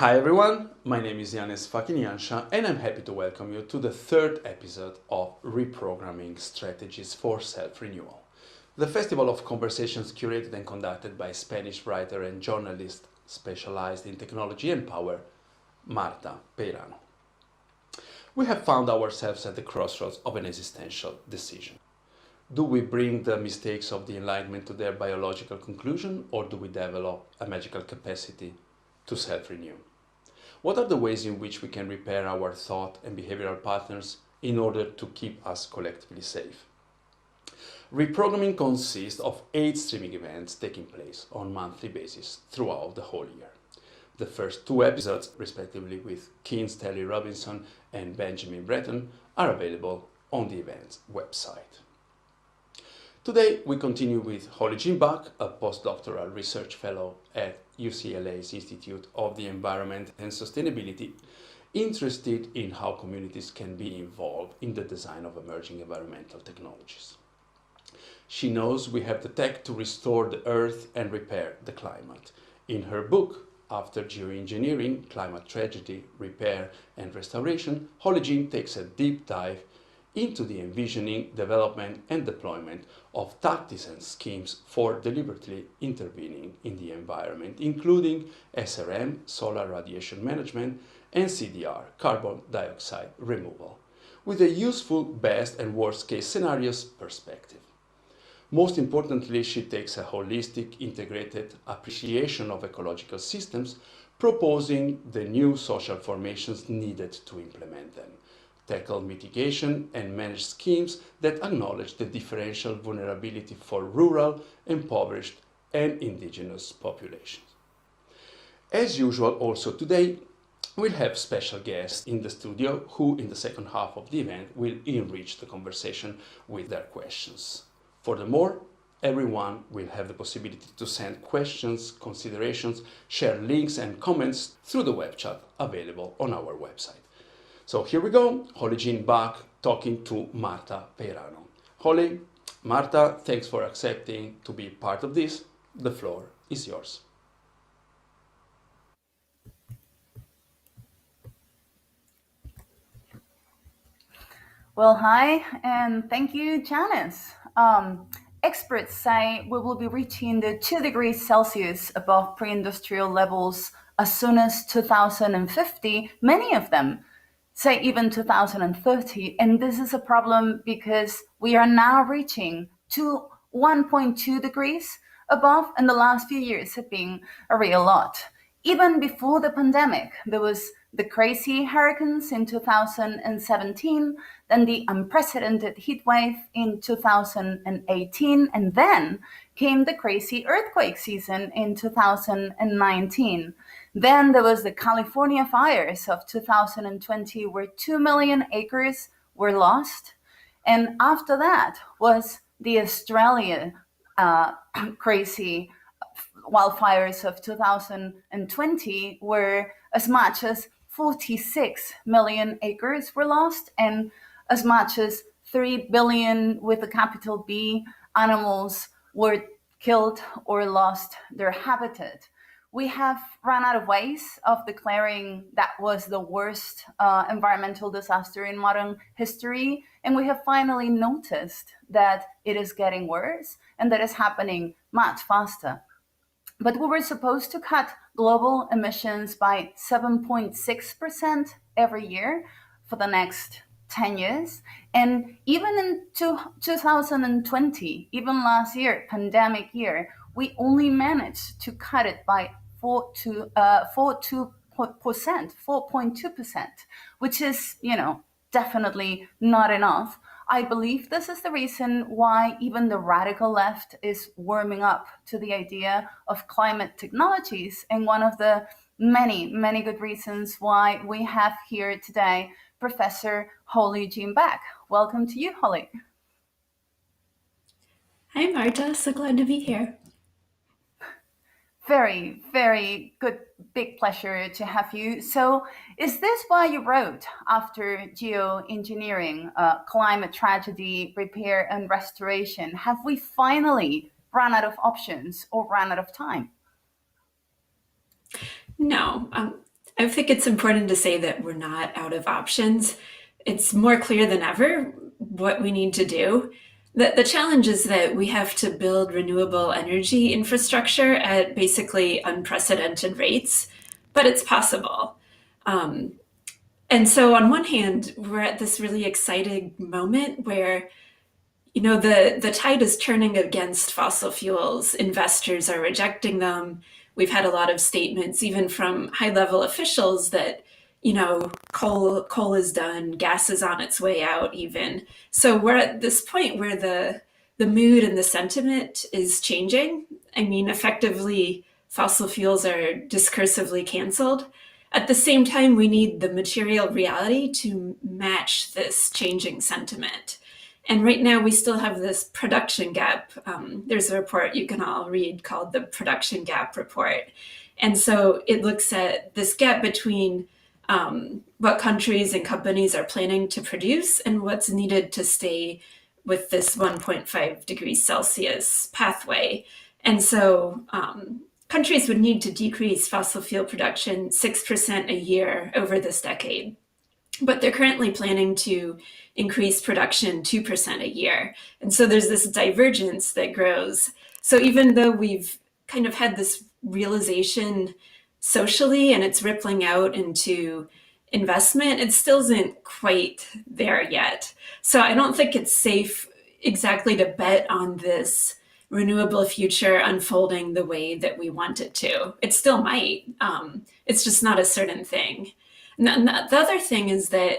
Hi everyone, my name is 𝗪𝗪𝗁𝗁 and I'm happy to welcome you to the third episode of Reprogramming Strategies for Self-Renewal, the festival of conversations curated and conducted by Spanish writer and journalist specialized in technology and power, Marta Peirano. We have found ourselves at the crossroads of an existential decision. Do we bring the mistakes of the Enlightenment to their biological conclusion, or do we develop a magical capacity to self-renew? What are the ways in which we can repair our thought and behavioral patterns in order to keep us collectively safe? Reprogramming consists of 8 streaming events taking place on a monthly basis throughout the whole year. The first 2 episodes, respectively with Stanley Robinson and Benjamin Breton, are available on the event's website. Today we continue with 𝗬𝗁 𝗪𝗏, a postdoctoral research fellow at UCLA's Institute of the Environment and Sustainability, interested in how communities can be involved in the design of emerging environmental technologies. She knows we have the tech to restore the Earth and repair the climate. In her book, After Geoengineering, Climate Tragedy, Repair and Restoration, 𝗬𝗁 takes a deep dive into the envisioning, development and deployment of tactics and schemes for deliberately intervening in the environment, including SRM, solar radiation management, and CDR, carbon dioxide removal, with a useful best and worst case scenarios perspective. Most importantly, she takes a holistic, integrated appreciation of ecological systems, proposing the new social formations needed to implement them, tackle mitigation and manage schemes that acknowledge the differential vulnerability for rural, impoverished and indigenous populations. As usual, also today, we'll have special guests in the studio who, in the second half of the event, will enrich the conversation with their questions. Furthermore, everyone will have the possibility to send questions, considerations, share links and comments through the web chat available on our website. So here we go, 𝗬𝗁 𝗪𝗏 talking to Marta Peirano. Marta, thanks for accepting to be part of this. The floor is yours. Well, hi, and thank you, Janice. Experts say we will be reaching the 2 degrees Celsius above pre-industrial levels as soon as 2050, many of them say even 2030. And this is a problem because we are now reaching to 1.2 degrees above, and the last few years have been a real lot. Even before the pandemic, there was the crazy hurricanes in 2017, then the unprecedented heat wave in 2018, and then came the crazy earthquake season in 2019. Then there was the California fires of 2020, where 2 million acres were lost. And after that was the Australia crazy wildfires of 2020, where as much as 46 million acres were lost, and as much as 3 billion, with a capital B, animals were killed or lost their habitat. We have run out of ways of declaring that was the worst environmental disaster in modern history, and we have finally noticed that it is getting worse and that it's happening much faster. But we were supposed to cut global emissions by 7.6% every year for the next 10 years. And even in 2020, even last year, pandemic year, we only managed to cut it by 4.2%, which is, definitely not enough. I believe this is the reason why even the radical left is warming up to the idea of climate technologies, and one of the many, many good reasons why we have here today Professor Holly Jean Beck. Welcome to you, Holly. Hi, Marta. So glad to be here. Very, very good, big pleasure to have you. So is this why you wrote After Geoengineering, Climate Tragedy, Repair and Restoration? Have we finally run out of options or run out of time? No, I think it's important to say that we're not out of options. It's more clear than ever what we need to do. The challenge is that we have to build renewable energy infrastructure at basically unprecedented rates, but it's possible. And so on one hand, we're at this really exciting moment where the tide is turning against fossil fuels. Investors are rejecting them. We've had a lot of statements, even from high-level officials, that coal is done, gas is on its way out even. So we're at this point where the mood and the sentiment is changing. I mean, effectively, fossil fuels are discursively canceled. At the same time, we need the material reality to match this changing sentiment. And right now we still have this production gap. There's a report you can all read called the Production Gap Report. And so it looks at this gap between what countries and companies are planning to produce and what's needed to stay with this 1.5 degrees Celsius pathway. And so countries would need to decrease fossil fuel production 6% a year over this decade. But they're currently planning to increase production 2% a year. And so there's this divergence that grows. So even though we've kind of had this realization socially and it's rippling out into investment, it still isn't quite there yet. So I don't think it's safe exactly to bet on this renewable future unfolding the way that we want it to. It still might. It's just not a certain thing. And the other thing is that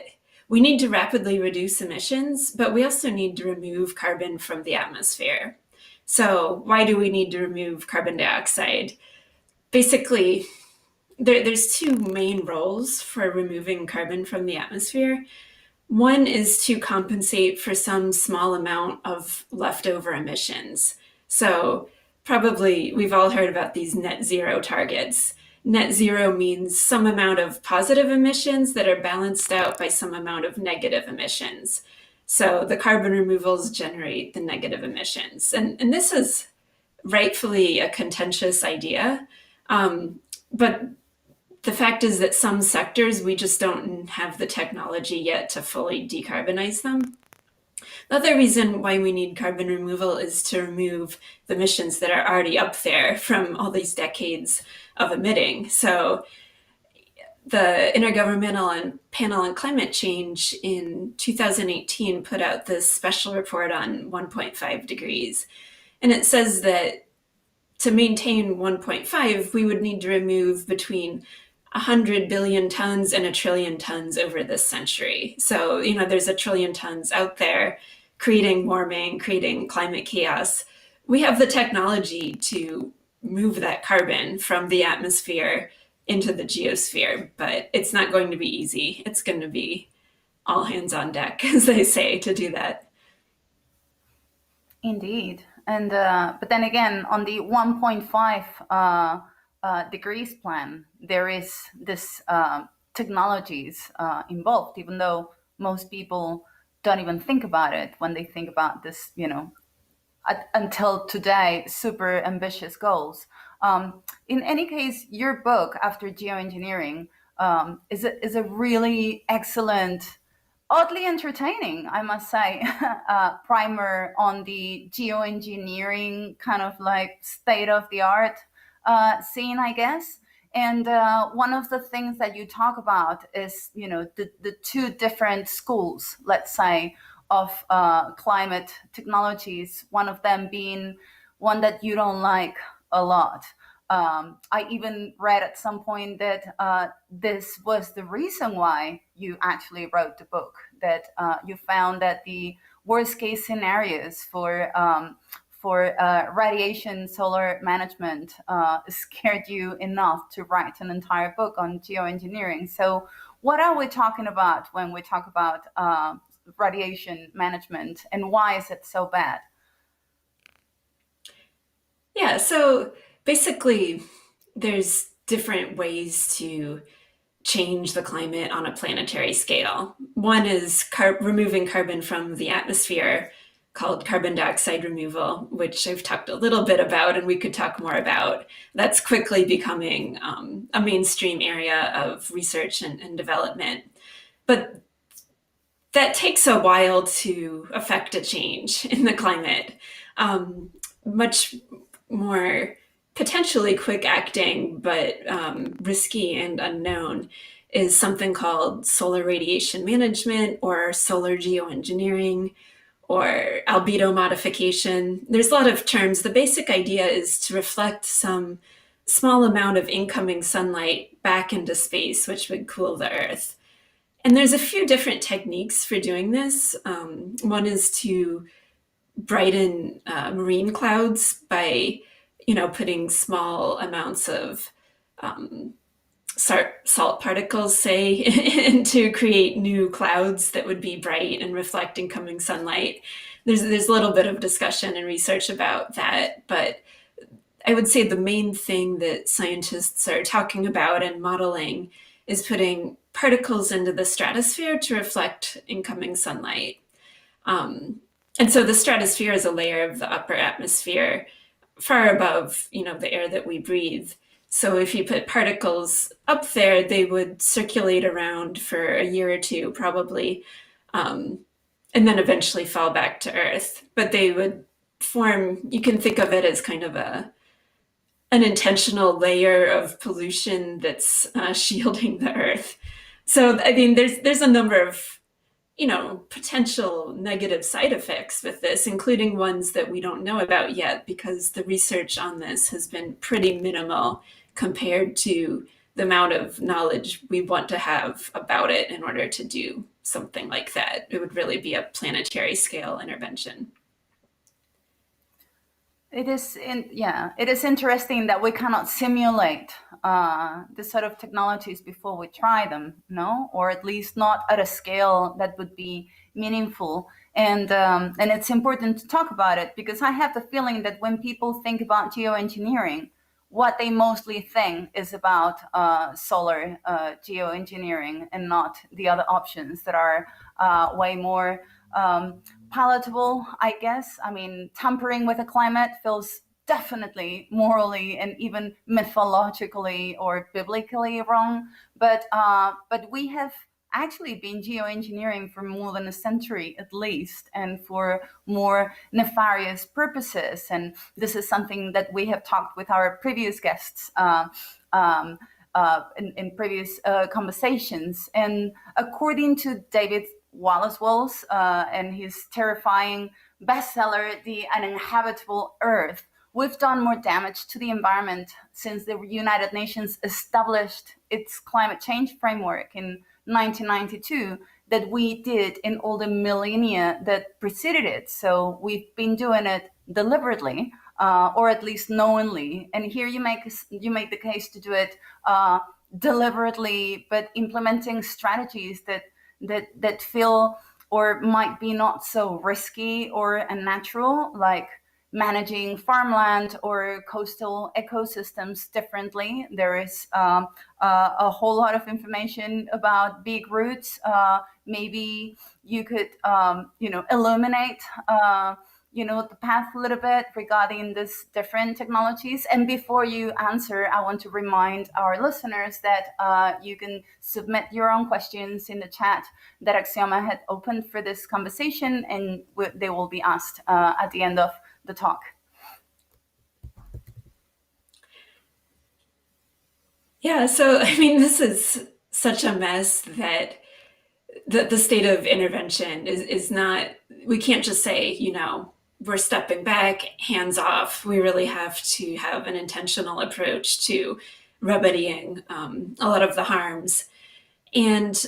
we need to rapidly reduce emissions, but we also need to remove carbon from the atmosphere. So why do we need to remove carbon dioxide? Basically, there's two main roles for removing carbon from the atmosphere. One is to compensate for some small amount of leftover emissions. So probably we've all heard about these net zero targets. Net zero means some amount of positive emissions that are balanced out by some amount of negative emissions. So the carbon removals generate the negative emissions. And this is rightfully a contentious idea. But the fact is that some sectors, we just don't have the technology yet to fully decarbonize them. The other reason why we need carbon removal is to remove the emissions that are already up there from all these decades of emitting. So the Intergovernmental Panel on Climate Change in 2018 put out this special report on 1.5 degrees. And it says that to maintain 1.5, we would need to remove between 100 billion tons and 1 trillion tons over this century. So, there's 1 trillion tons out there creating warming, creating climate chaos. We have the technology to move that carbon from the atmosphere into the geosphere, but it's not going to be easy. It's going to be all hands on deck, as they say, to do that. Indeed. And but then again, on the 1.5 degrees plan, there is this technologies involved, even though most people don't even think about it when they think about this, until today, super ambitious goals. In any case, your book, After Geoengineering, is a really excellent, oddly entertaining, I must say, primer on the geoengineering kind of like state-of-the-art scene, I guess. And one of the things that you talk about is, the two different schools, let's say, of climate technologies, one of them being one that you don't like a lot. I even read at some point that this was the reason why you actually wrote the book, that you found that the worst case scenarios for radiation solar management scared you enough to write an entire book on geoengineering. So what are we talking about when we talk about radiation management, and why is it so bad? Yeah, so basically there's different ways to change the climate on a planetary scale. One is removing carbon from the atmosphere, called carbon dioxide removal, which I've talked a little bit about and we could talk more about. That's quickly becoming a mainstream area of research and development. But that takes a while to affect a change in the climate. Much more potentially quick acting, but risky and unknown, is something called solar radiation management or solar geoengineering or albedo modification. There's a lot of terms. The basic idea is to reflect some small amount of incoming sunlight back into space, which would cool the Earth. And there's a few different techniques for doing this. One is to brighten marine clouds by, putting small amounts of salt particles, say, and to create new clouds that would be bright and reflect incoming sunlight. There's a little bit of discussion and research about that, but I would say the main thing that scientists are talking about and modeling is putting particles into the stratosphere to reflect incoming sunlight. And so the stratosphere is a layer of the upper atmosphere far above, the air that we breathe. So if you put particles up there, they would circulate around for a year or two, probably, and then eventually fall back to Earth. But they would form, you can think of it as kind of an intentional layer of pollution that's shielding the Earth. So, there's a number of, potential negative side effects with this, including ones that we don't know about yet, because the research on this has been pretty minimal compared to the amount of knowledge we want to have about it in order to do something like that. It would really be a planetary scale intervention. It is interesting that we cannot simulate this sort of technologies before we try them, no, or at least not at a scale that would be meaningful. And it's important to talk about it, because I have the feeling that when people think about geoengineering, what they mostly think is about solar geoengineering and not the other options that are way more palatable, I guess. I mean, tampering with the climate feels definitely morally and even mythologically or biblically wrong, but we have actually been geoengineering for more than a century at least, and for more nefarious purposes. And this is something that we have talked with our previous guests in previous conversations. And according to David Wallace-Wells and his terrifying bestseller, The Uninhabitable Earth, we've done more damage to the environment since the United Nations established its climate change framework in 1992 that we did in all the millennia that preceded it. So we've been doing it deliberately, or at least knowingly. And here you make the case to do it deliberately, but implementing strategies that feel or might be not so risky or unnatural, like managing farmland or coastal ecosystems differently. There is a whole lot of information about big roots. Maybe you could, illuminate, the path a little bit regarding these different technologies. And before you answer, I want to remind our listeners that you can submit your own questions in the chat that Aksioma had opened for this conversation, and they will be asked at the end of the talk. Yeah, so I mean, this is such a mess that the state of intervention is not, we can't just say, we're stepping back, hands off. We really have to have an intentional approach to remedying a lot of the harms. And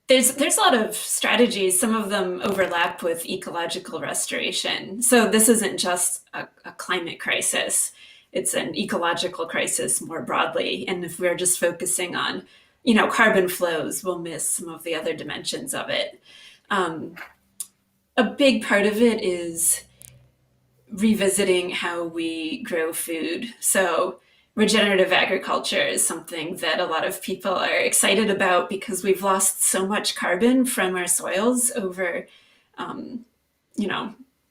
there's a lot of strategies. Some of them overlap with ecological restoration. So this isn't just a climate crisis. It's an ecological crisis more broadly. And if we're just focusing on, carbon flows, we'll miss some of the other dimensions of it. A big part of it is revisiting how we grow food. So regenerative agriculture is something that a lot of people are excited about because we've lost so much carbon from our soils over,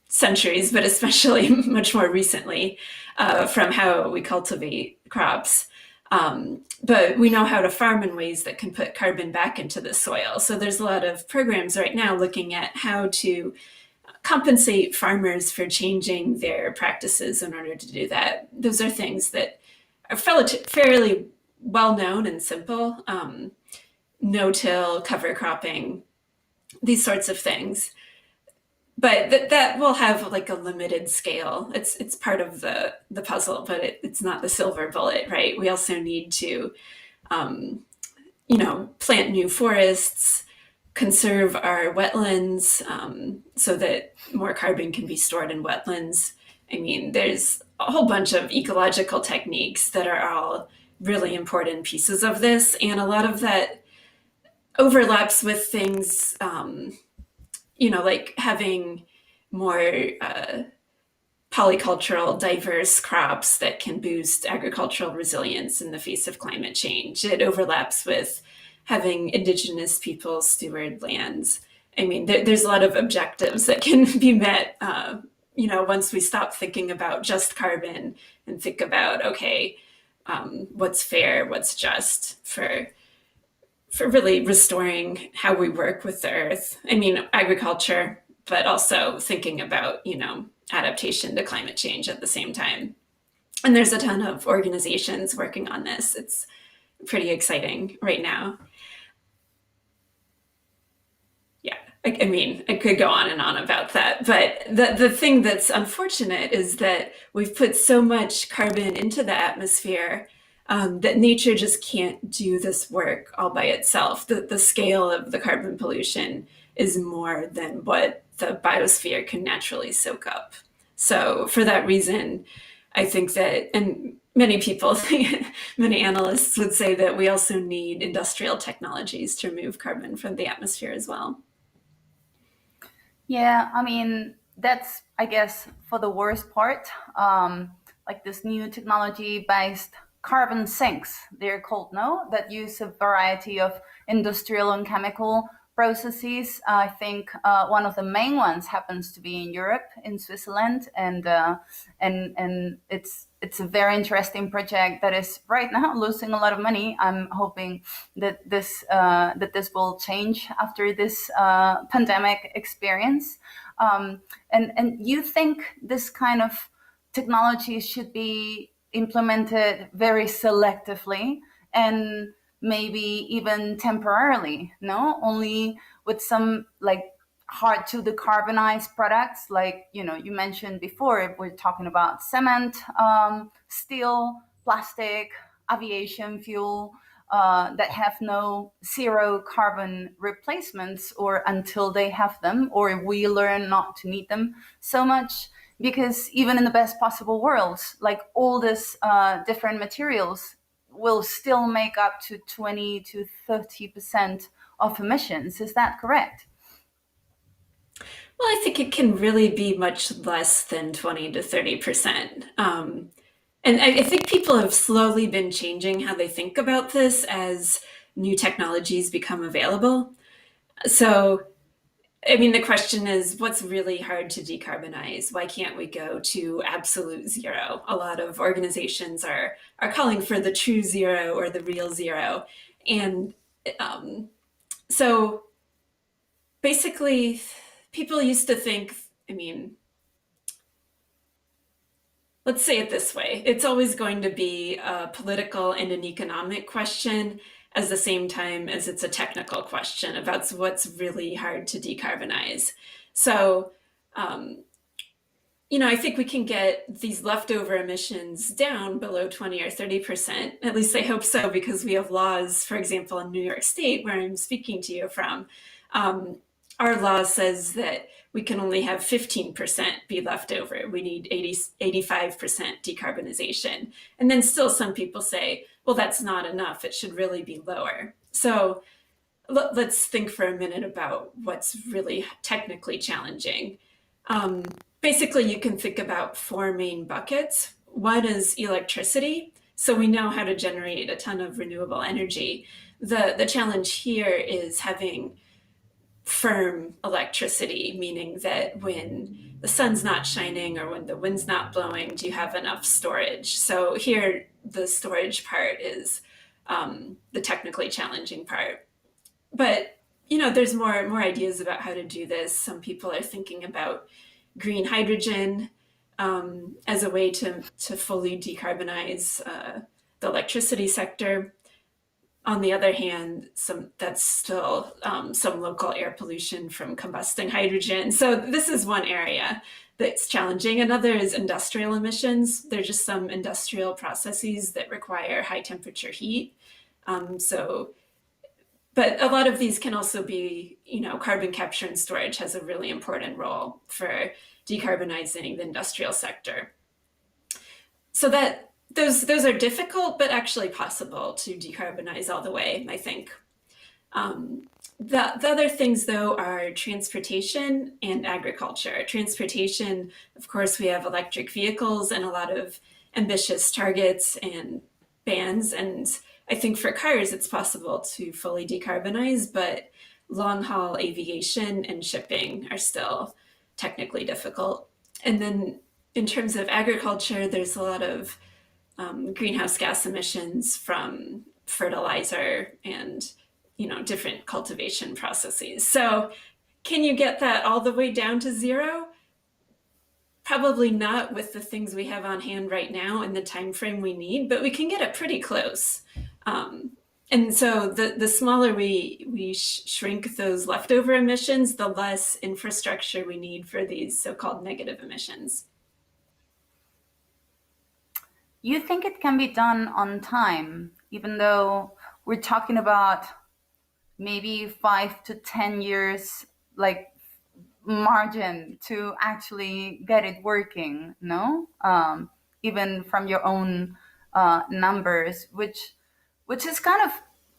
centuries, but especially much more recently from how we cultivate crops. But we know how to farm in ways that can put carbon back into the soil. So there's a lot of programs right now looking at how to compensate farmers for changing their practices in order to do that. Those are things that are fairly well known and simple. No-till, cover cropping, these sorts of things. But that will have like a limited scale. It's part of the puzzle, but it's not the silver bullet, right? We also need to, plant new forests, conserve our wetlands so that more carbon can be stored in wetlands. I mean, there's a whole bunch of ecological techniques that are all really important pieces of this, and a lot of that overlaps with things like having more polycultural, diverse crops that can boost agricultural resilience in the face of climate change. It overlaps with having indigenous people steward lands. I mean, there's a lot of objectives that can be met, once we stop thinking about just carbon and think about, what's fair, what's just for really restoring how we work with the earth. I mean, agriculture, but also thinking about, adaptation to climate change at the same time. And there's a ton of organizations working on this. It's pretty exciting right now. Yeah, I mean, I could go on and on about that, but the thing that's unfortunate is that we've put so much carbon into the atmosphere that nature just can't do this work all by itself. The scale of the carbon pollution is more than what the biosphere can naturally soak up. So for that reason, I think that, and many people, many analysts would say that we also need industrial technologies to remove carbon from the atmosphere as well. Yeah, I mean, that's, I guess, for the worst part, like this new technology-based carbon sinks, they're called, no? That use a variety of industrial and chemical processes. I think one of the main ones happens to be in Europe, in Switzerland, and it's a very interesting project that is right now losing a lot of money. I'm hoping that this will change after this pandemic experience. And you think this kind of technology should be implemented very selectively and maybe even temporarily, no? Only with some like hard to decarbonize products, like, you know, you mentioned before, if we're talking about cement, steel, plastic, aviation fuel, that have no zero carbon replacements, or until they have them, or we learn not to need them so much. Because even in the best possible worlds, like all these different materials will still make up to 20 to 30% of emissions. Is that correct? Well, I think it can really be much less than 20 to 30%. And I think people have slowly been changing how they think about this as new technologies become available. So, I mean, the question is, what's really hard to decarbonize? Why can't we go to absolute zero? A lot of organizations are calling for the true zero or the real zero. And so basically, people used to think, I mean, let's say it this way, it's always going to be a political and an economic question at the same time as it's a technical question about what's really hard to decarbonize. So, you know, I think we can get these leftover emissions down below 20 or 30%. At least I hope so, because we have laws, for example, in New York State, where I'm speaking to you from, our law says that we can only have 15% be left over. We need 85% decarbonization. And then still some people say, well, that's not enough. It should really be lower. So let's think for a minute about what's really technically challenging. Basically, you can think about four main buckets. One is electricity. So we know how to generate a ton of renewable energy. The challenge here is having firm electricity, meaning that when the sun's not shining or when the wind's not blowing, do you have enough storage? So here, the storage part is the technically challenging part. But, you know, there's more ideas about how to do this. Some people are thinking about green hydrogen as a way to fully decarbonize the electricity sector. On the other hand, that's still some local air pollution from combusting hydrogen. So this is one area that's challenging. Another is industrial emissions. There's just some industrial processes that require high temperature heat. But a lot of these can also be, you know, carbon capture and storage has a really important role for decarbonizing the industrial sector. So that those are difficult, but actually possible to decarbonize all the way, I think. The other things, though, are transportation and agriculture. Transportation, of course, we have electric vehicles and a lot of ambitious targets and bans. And I think for cars, it's possible to fully decarbonize, but long-haul aviation and shipping are still technically difficult. And then in terms of agriculture, there's a lot of greenhouse gas emissions from fertilizer and, you know, different cultivation processes. So can you get that all the way down to zero? Probably not with the things we have on hand right now and the time frame we need, but we can get it pretty close. And so the smaller we shrink those leftover emissions, the less infrastructure we need for these so-called negative emissions. You think it can be done on time, even though we're talking about maybe 5 to 10 years, like, margin to actually get it working, no? Even from your own numbers, which is kind of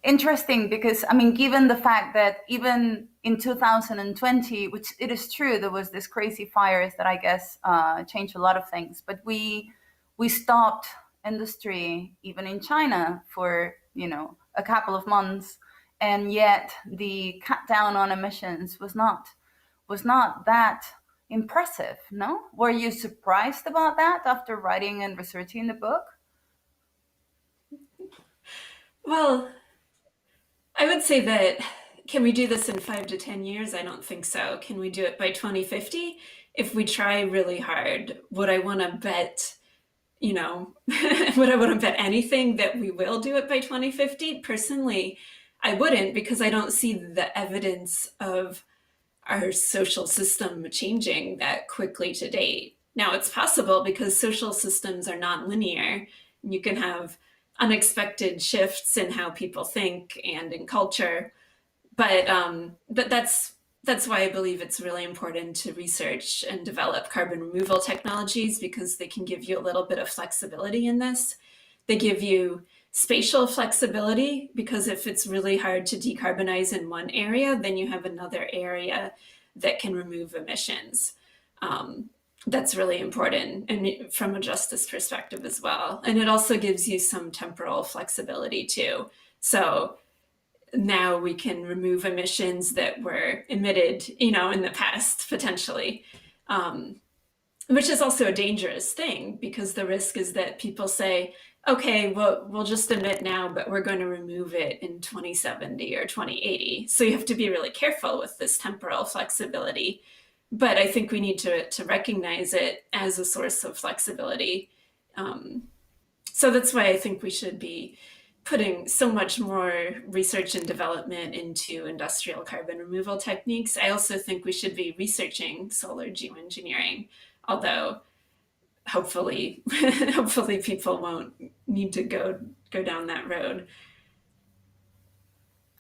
interesting, because, I mean, given the fact that even in 2020, which it is true, there was this crazy fires that I guess changed a lot of things, but we stopped industry even in China for, you know, a couple of months. and yet the cut down on emissions was not that impressive, no? Were you surprised about that after writing and researching the book? Well, I would say that, can we do this in 5 to 10 years? I don't think so. Can we do it by 2050? If we try really hard, would I want to bet, would I want to bet anything that we will do it by 2050? Personally, I wouldn't, because I don't see the evidence of our social system changing that quickly to date. Now, it's possible because social systems are non-linear. You can have unexpected shifts in how people think and in culture, but that's why I believe it's really important to research and develop carbon removal technologies, because they can give you a little bit of flexibility in this. They give you spatial flexibility, because if it's really hard to decarbonize in one area, then you have another area that can remove emissions. That's really important, and from a justice perspective as well. And it also gives you some temporal flexibility too. So now we can remove emissions that were emitted, in the past, potentially, which is also a dangerous thing, because the risk is that people say, okay, well, we'll just emit now, but we're going to remove it in 2070 or 2080. So you have to be really careful with this temporal flexibility. But I think we need to recognize it as a source of flexibility. So that's why I think we should be putting so much more research and development into industrial carbon removal techniques. I also think we should be researching solar geoengineering, although hopefully people won't need to go down that road.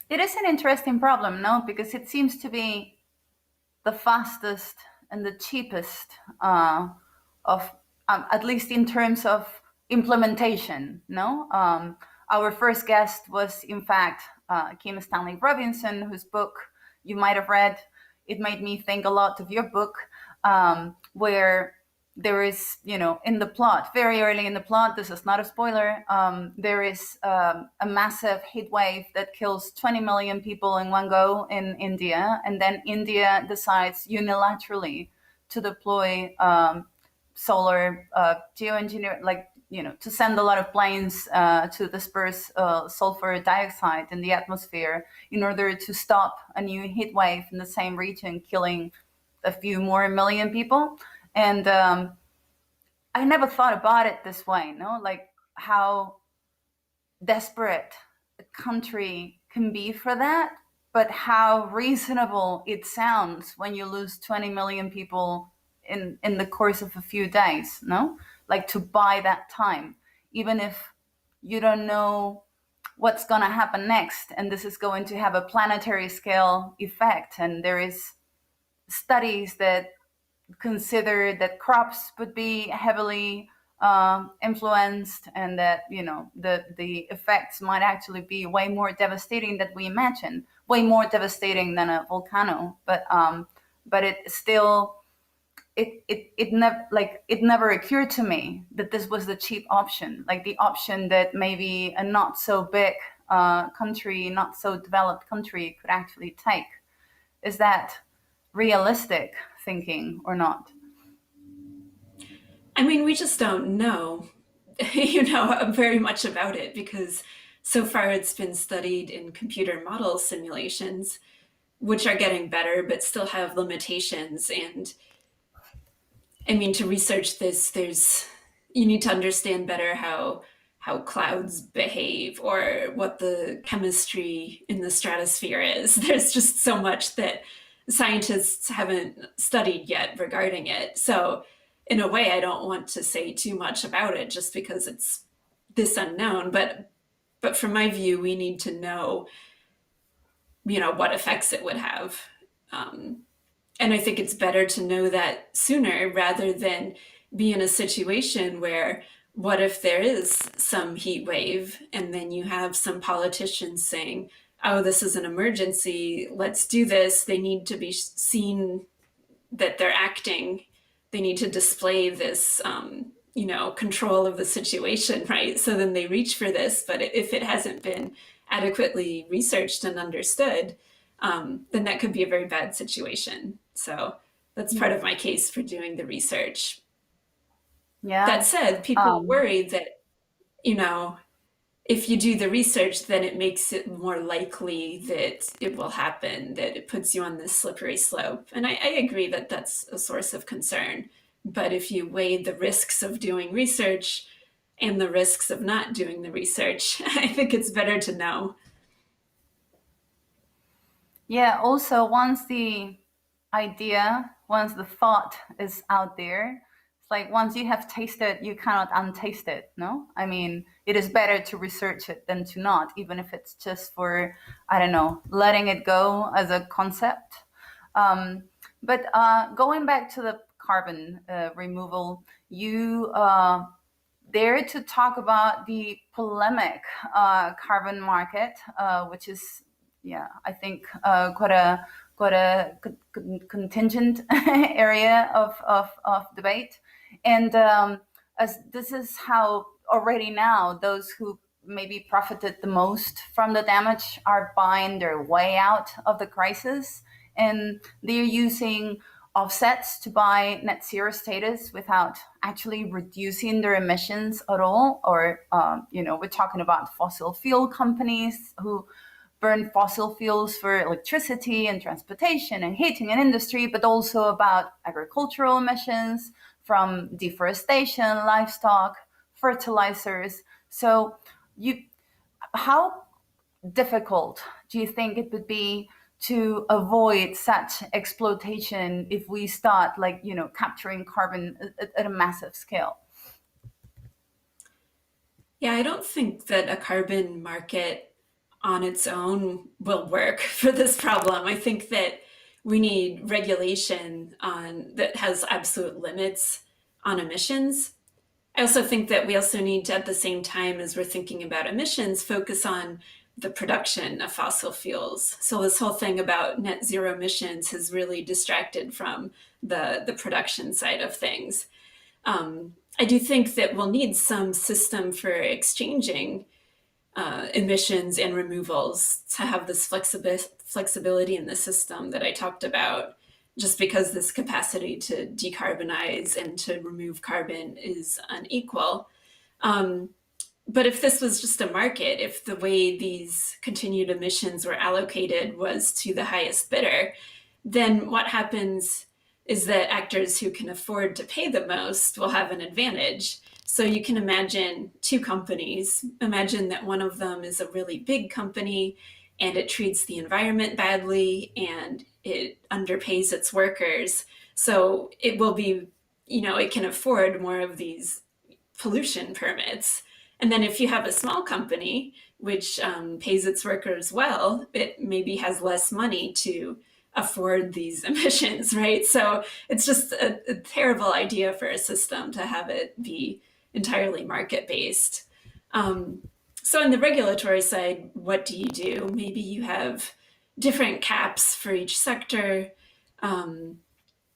It is an interesting problem, no? Because it seems to be the fastest and the cheapest of, at least in terms of implementation, no? Our first guest was, in fact, Kim Stanley Robinson, whose book you might have read. It made me think a lot of your book, where there is, in the plot, very early in the plot, this is not a spoiler, there is a massive heat wave that kills 20 million people in one go in India. And then India decides unilaterally to deploy solar geoengineering, to send a lot of planes to disperse sulfur dioxide in the atmosphere in order to stop a new heat wave in the same region, killing a few more million people. And I never thought about it this way, no? Like how desperate a country can be for that, but how reasonable it sounds when you lose 20 million people in the course of a few days, no? Like to buy that time, even if you don't know what's going to happen next, and this is going to have a planetary scale effect. And there is studies that consider that crops would be heavily influenced, and that the effects might actually be way more devastating than we imagine, way more devastating than a volcano. But it still it never occurred to me that this was the cheap option, like the option that maybe a not so big country, not so developed country could actually take. Is that realistic thinking or not? I mean, we just don't know, very much about it, because so far it's been studied in computer model simulations, which are getting better, but still have limitations. And I mean, to research this, you need to understand better how clouds behave, or what the chemistry in the stratosphere is. There's just so much that scientists haven't studied yet regarding it. So in a way, I don't want to say too much about it just because it's this unknown. But from my view, we need to know, what effects it would have. And I think it's better to know that sooner, rather than be in a situation where, what if there is some heat wave, and then you have some politicians saying, oh, this is an emergency, let's do this. They need to be seen that they're acting. They need to display this, control of the situation, right? So then they reach for this. But if it hasn't been adequately researched and understood, then that could be a very bad situation. So that's part of my case for doing the research. Yeah. That said, people worry that, if you do the research, then it makes it more likely that it will happen, that it puts you on this slippery slope. And I agree that that's a source of concern. But if you weigh the risks of doing research and the risks of not doing the research, I think it's better to know. Yeah, also once the thought is out there, it's like once you have tasted, you cannot untaste it, no? I mean, it is better to research it than to not, even if it's just for, I don't know, letting it go as a concept. But going back to the carbon removal, you there to talk about the polemic carbon market, which is, I think quite a contingent area of debate. And as this is how already now those who maybe profited the most from the damage are buying their way out of the crisis, and they're using offsets to buy net zero status without actually reducing their emissions at all. Or, we're talking about fossil fuel companies who burn fossil fuels for electricity and transportation and heating and industry, but also about agricultural emissions from deforestation, livestock, fertilizers. So how difficult do you think it would be to avoid such exploitation if we start capturing carbon at a massive scale? Yeah, I don't think that a carbon market on its own will work for this problem. I think that we need regulation that has absolute limits on emissions. I also think that we also need to, at the same time as we're thinking about emissions, focus on the production of fossil fuels. So this whole thing about net zero emissions has really distracted from the production side of things. I do think that we'll need some system for exchanging emissions and removals to have this flexibility in the system that I talked about, just because this capacity to decarbonize and to remove carbon is unequal. But if this was just a market, if the way these continued emissions were allocated was to the highest bidder, then what happens is that actors who can afford to pay the most will have an advantage. So you can imagine two companies. Imagine that one of them is a really big company and it treats the environment badly and it underpays its workers. So it will be, it can afford more of these pollution permits. And then if you have a small company which pays its workers well, it maybe has less money to afford these emissions, right? So it's just a terrible idea for a system to have it be entirely market-based. So on the regulatory side, what do you do? Maybe you have different caps for each sector.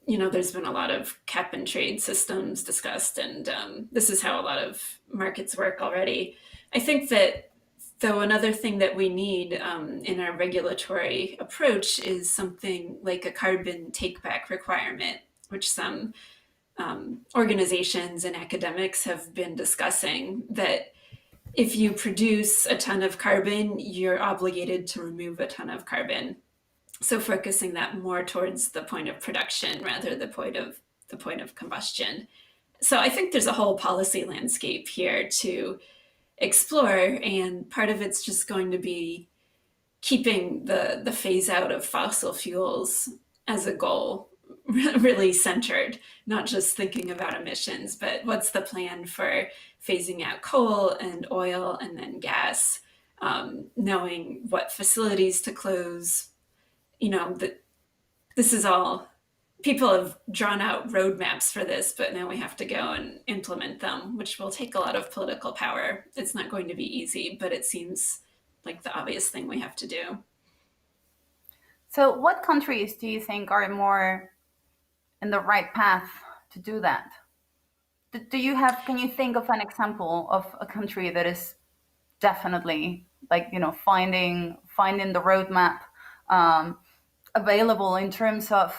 There's been a lot of cap and trade systems discussed, and this is how a lot of markets work already. I think that, though, another thing that we need in our regulatory approach is something like a carbon take-back requirement, which some organizations and academics have been discussing, that if you produce a ton of carbon, you're obligated to remove a ton of carbon. So focusing that more towards the point of production rather than the point of combustion. So I think there's a whole policy landscape here to explore, and part of it's just going to be keeping the phase out of fossil fuels as a goal really centered, not just thinking about emissions, but what's the plan for phasing out coal and oil and then gas, knowing what facilities to close. That this is all, people have drawn out roadmaps for this, but now we have to go and implement them, which will take a lot of political power. It's not going to be easy, but it seems like the obvious thing we have to do. So what countries do you think are more in the right path to do that? Can you think of an example of a country that is definitely finding the roadmap available in terms of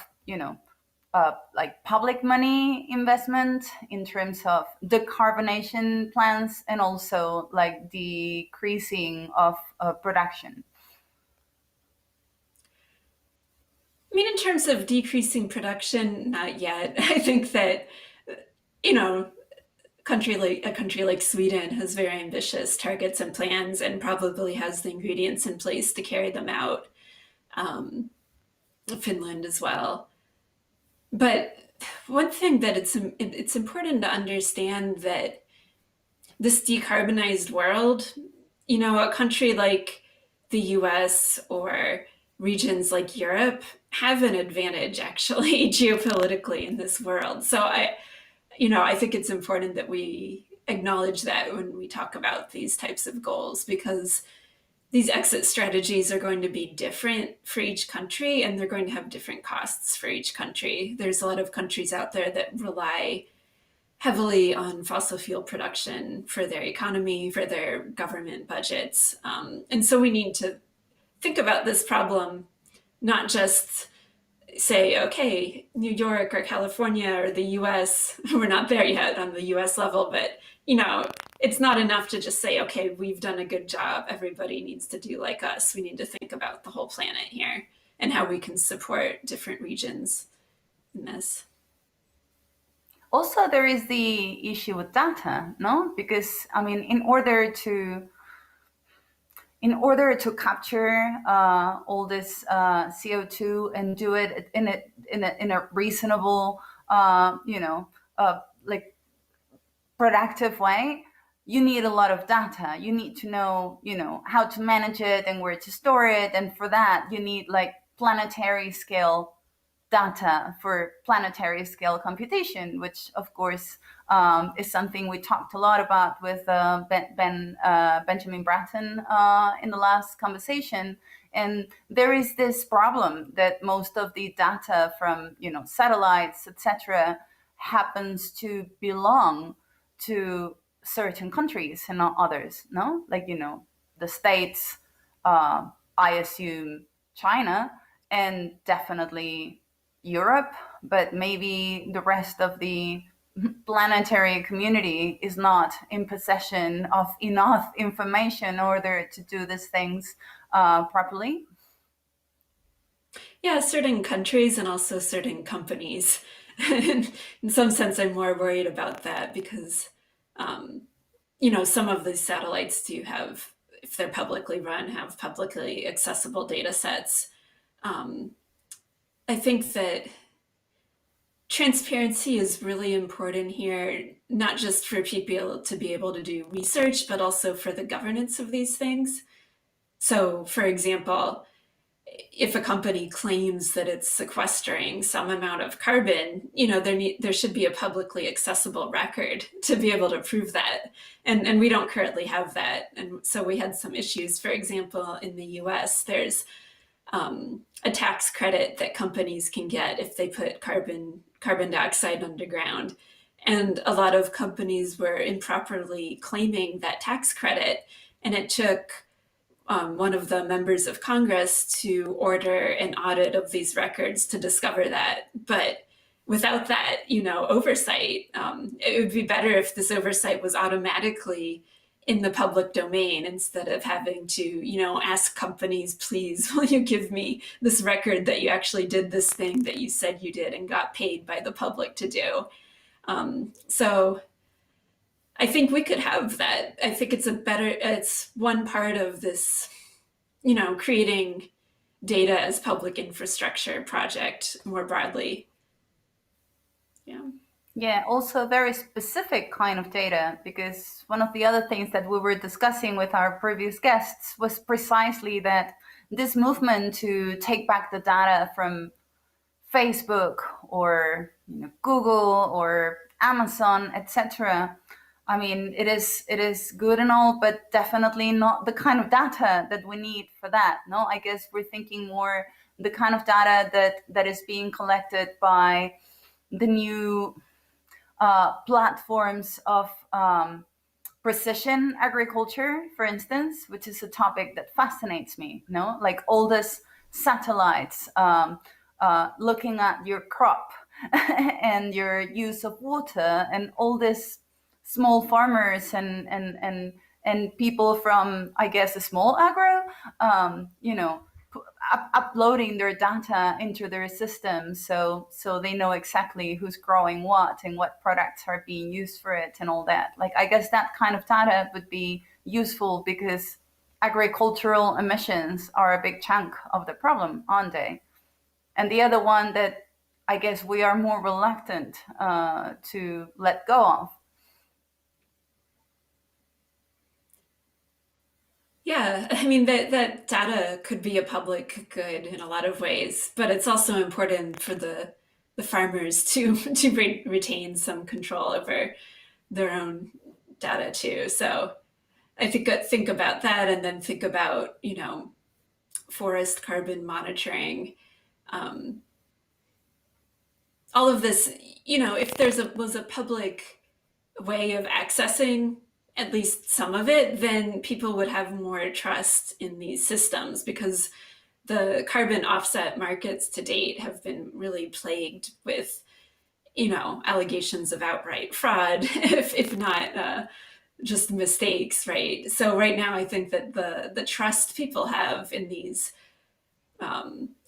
like public money investment, in terms of decarbonation plans, and also like decreasing of production. I mean, in terms of decreasing production, not yet. I think that, a country like Sweden has very ambitious targets and plans and probably has the ingredients in place to carry them out. Finland as well. But one thing that it's important to understand that this decarbonized world, a country like the US or regions like Europe have an advantage actually geopolitically in this world. So I think it's important that we acknowledge that when we talk about these types of goals, because these exit strategies are going to be different for each country, and they're going to have different costs for each country. There's a lot of countries out there that rely heavily on fossil fuel production for their economy, for their government budgets. And so we need to think about this problem, not just say, okay, New York or California or the US, we're not there yet on the US level, but it's not enough to just say, okay, we've done a good job, everybody needs to do like us. We need to think about the whole planet here and how we can support different regions in this. Also, there is the issue with data, no? Because I mean, in order to capture all this CO2 and do it in a reasonable, like productive way, you need a lot of data. You need to know, how to manage it and where to store it, and for that you need like planetary scale data for planetary scale computation, which of course is something we talked a lot about with Benjamin Bratton in the last conversation. And there is this problem that most of the data from satellites, etc., happens to belong to certain countries and not others. No, like the States, I assume China, and definitely Europe, but maybe the rest of the planetary community is not in possession of enough information in order to do these things properly. Yeah, certain countries and also certain companies. In some sense, I'm more worried about that because, some of these satellites do have, if they're publicly run, have publicly accessible data sets. I think that transparency is really important here, not just for people to be able to do research, but also for the governance of these things. So, for example, if a company claims that it's sequestering some amount of carbon, there should be a publicly accessible record to be able to prove that. And we don't currently have that. And so we had some issues. For example, in the US, there's a tax credit that companies can get if they put carbon dioxide underground. And a lot of companies were improperly claiming that tax credit. And it took one of the members of Congress to order an audit of these records to discover that. But without that, oversight, it would be better if this oversight was automatically in the public domain instead of having to, ask companies, please, will you give me this record that you actually did this thing that you said you did and got paid by the public to do. So I think we could have that. I think it's one part of this, creating data as public infrastructure project more broadly. Yeah. Yeah, also very specific kind of data, because one of the other things that we were discussing with our previous guests was precisely that this movement to take back the data from Facebook or Google or Amazon, etc. I mean, it is good and all, but definitely not the kind of data that we need for that. No, I guess we're thinking more the kind of data that is being collected by the new platforms of precision agriculture, for instance, which is a topic that fascinates me, like all this satellites looking at your crop and your use of water, and all this small farmers and people from, I guess, a small agro, uploading their data into their system, so they know exactly who's growing what and what products are being used for it and all that. Like, I guess that kind of data would be useful, because agricultural emissions are a big chunk of the problem, aren't they? And the other one that I guess we are more reluctant to let go of. Yeah, I mean, that data could be a public good in a lot of ways, but it's also important for the farmers to retain some control over their own data too. So I think about that, and then think about, forest carbon monitoring, all of this. If was a public way of accessing at least some of it, then people would have more trust in these systems, because the carbon offset markets to date have been really plagued with, allegations of outright fraud, if not just mistakes, right? So right now, I think that the trust people have in these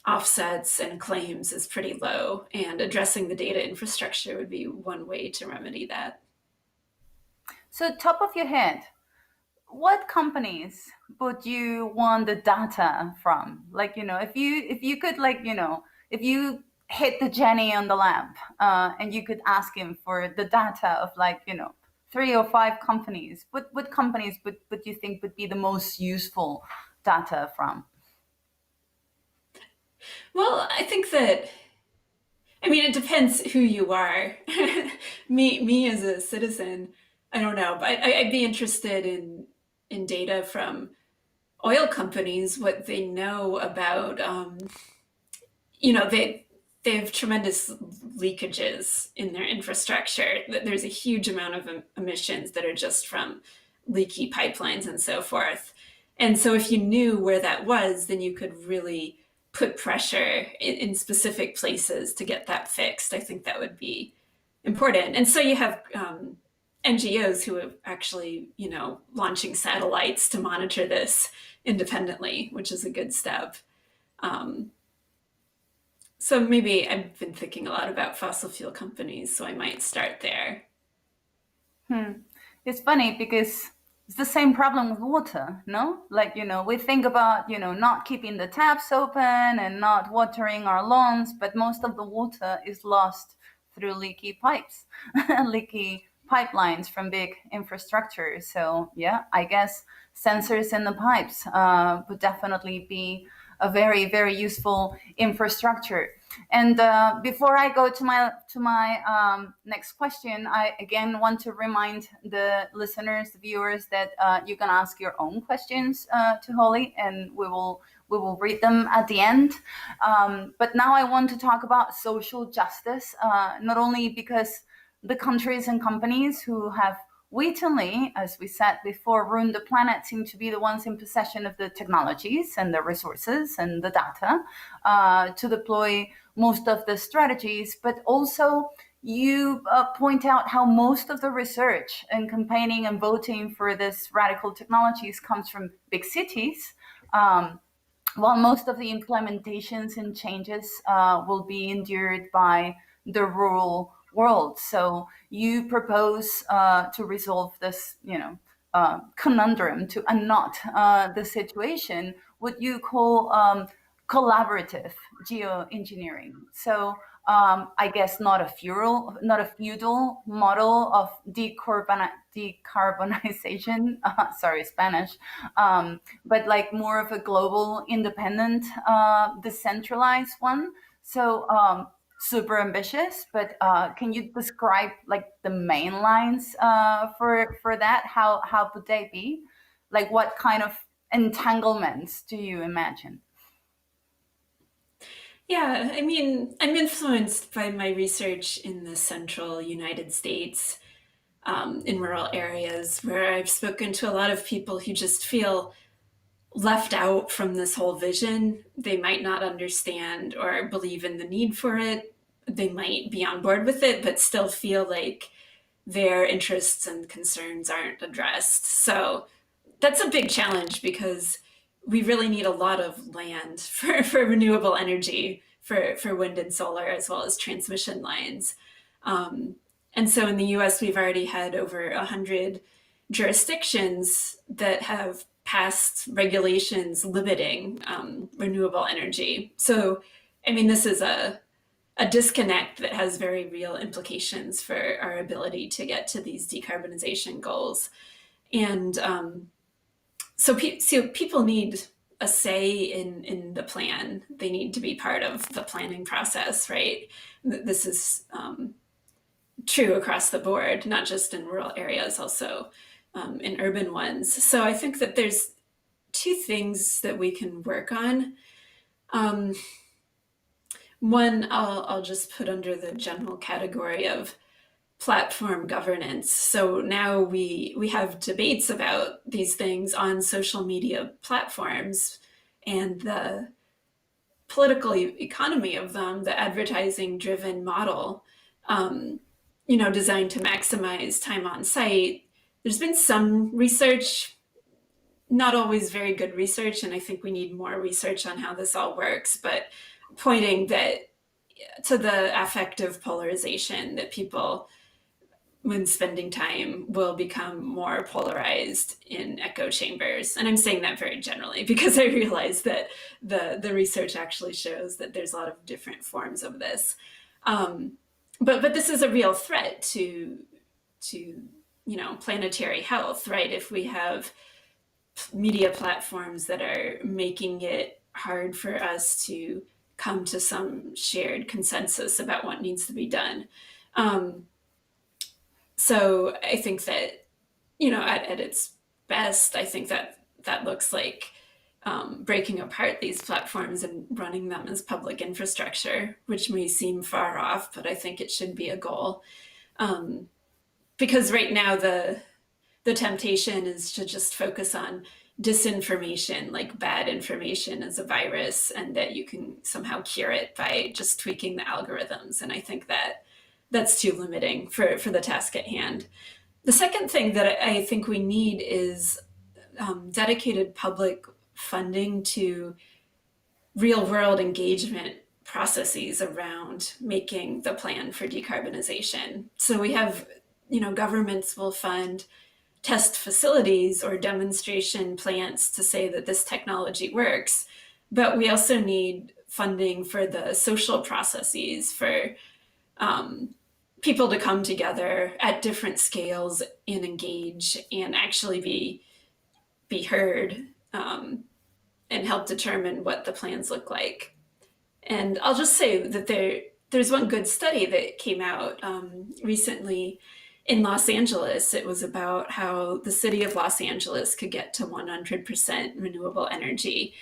offsets and claims is pretty low, and addressing the data infrastructure would be one way to remedy that. So, top of your head, what companies would you want the data from? Like, if you could, like, if you hit the Jenny on the lamp and you could ask him for the data of, like, 3 or 5 companies, what companies would you think would be the most useful data from? Well, I think that, it depends who you are. me as a citizen, I don't know, but I'd be interested in data from oil companies, what they know about, they have tremendous leakages in their infrastructure. There's a huge amount of emissions that are just from leaky pipelines and so forth. And so if you knew where that was, then you could really put pressure in specific places to get that fixed. I think that would be important. And so you have NGOs who are actually, launching satellites to monitor this independently, which is a good step. So maybe I've been thinking a lot about fossil fuel companies, so I might start there. It's funny because it's the same problem with water, no? Like, we think about, not keeping the taps open and not watering our lawns, but most of the water is lost through leaky pipes, leaky pipelines from big infrastructure. So yeah, I guess sensors in the pipes would definitely be a very, very useful infrastructure. And before I go to my next question, I again want to remind the listeners, the viewers, that you can ask your own questions to Holly, and we will read them at the end. But now I want to talk about social justice, not only because the countries and companies who have wittingly, as we said before, ruined the planet seem to be the ones in possession of the technologies and the resources and the data to deploy most of the strategies. But also, you point out how most of the research and campaigning and voting for this radical technologies comes from big cities, while most of the implementations and changes will be endured by the rural world. So you propose to resolve this, conundrum, to unknot the situation, what you call collaborative geoengineering. So I guess not a feudal model of decarbonization. Sorry, Spanish, but like more of a global, independent, decentralized one. So super ambitious, but can you describe like the main lines for that? How would they be? Like, what kind of entanglements do you imagine? Yeah, I'm influenced by my research in the central United States. in rural areas, where I've spoken to a lot of people who just feel left out from this whole vision. They might not understand or believe in the need for it. They might be on board with it, but still feel like their interests and concerns aren't addressed. So that's a big challenge, because we really need a lot of land for renewable energy, for wind and solar, as well as transmission lines. And so in the US, we've already had over 100 jurisdictions that have passed regulations limiting renewable energy. So, I mean, this is a disconnect that has very real implications for our ability to get to these decarbonization goals. And so people need a say in the plan. They need to be part of the planning process, right? This is true across the board, not just in rural areas, also in urban ones. So I think that there's two things that we can work on. One, I'll just put under the general category of platform governance. So now we have debates about these things on social media platforms, and the political economy of them, the advertising driven model, designed to maximize time on site. There's been some research, not always very good research, and I think we need more research on how this all works, but pointing to the affective polarization, that people, when spending time, will become more polarized in echo chambers. And I'm saying that very generally, because I realize that the research actually shows that there's a lot of different forms of this. But this is a real threat to planetary health, right? If we have media platforms that are making it hard for us to come to some shared consensus about what needs to be done. So I think that, at its best, I think that looks like breaking apart these platforms and running them as public infrastructure, which may seem far off, but I think it should be a goal. Because right now the temptation is to just focus on disinformation, like bad information as a virus, and that you can somehow cure it by just tweaking the algorithms. And I think that that's too limiting for the task at hand. The second thing that I think we need is dedicated public funding to real world engagement processes around making the plan for decarbonization. So we have, governments will fund test facilities or demonstration plants to say that this technology works, but we also need funding for the social processes, for people to come together at different scales and engage and actually be heard, and help determine what the plans look like. And I'll just say that there's one good study that came out recently in Los Angeles. It was about how the city of Los Angeles could get to 100% renewable energy.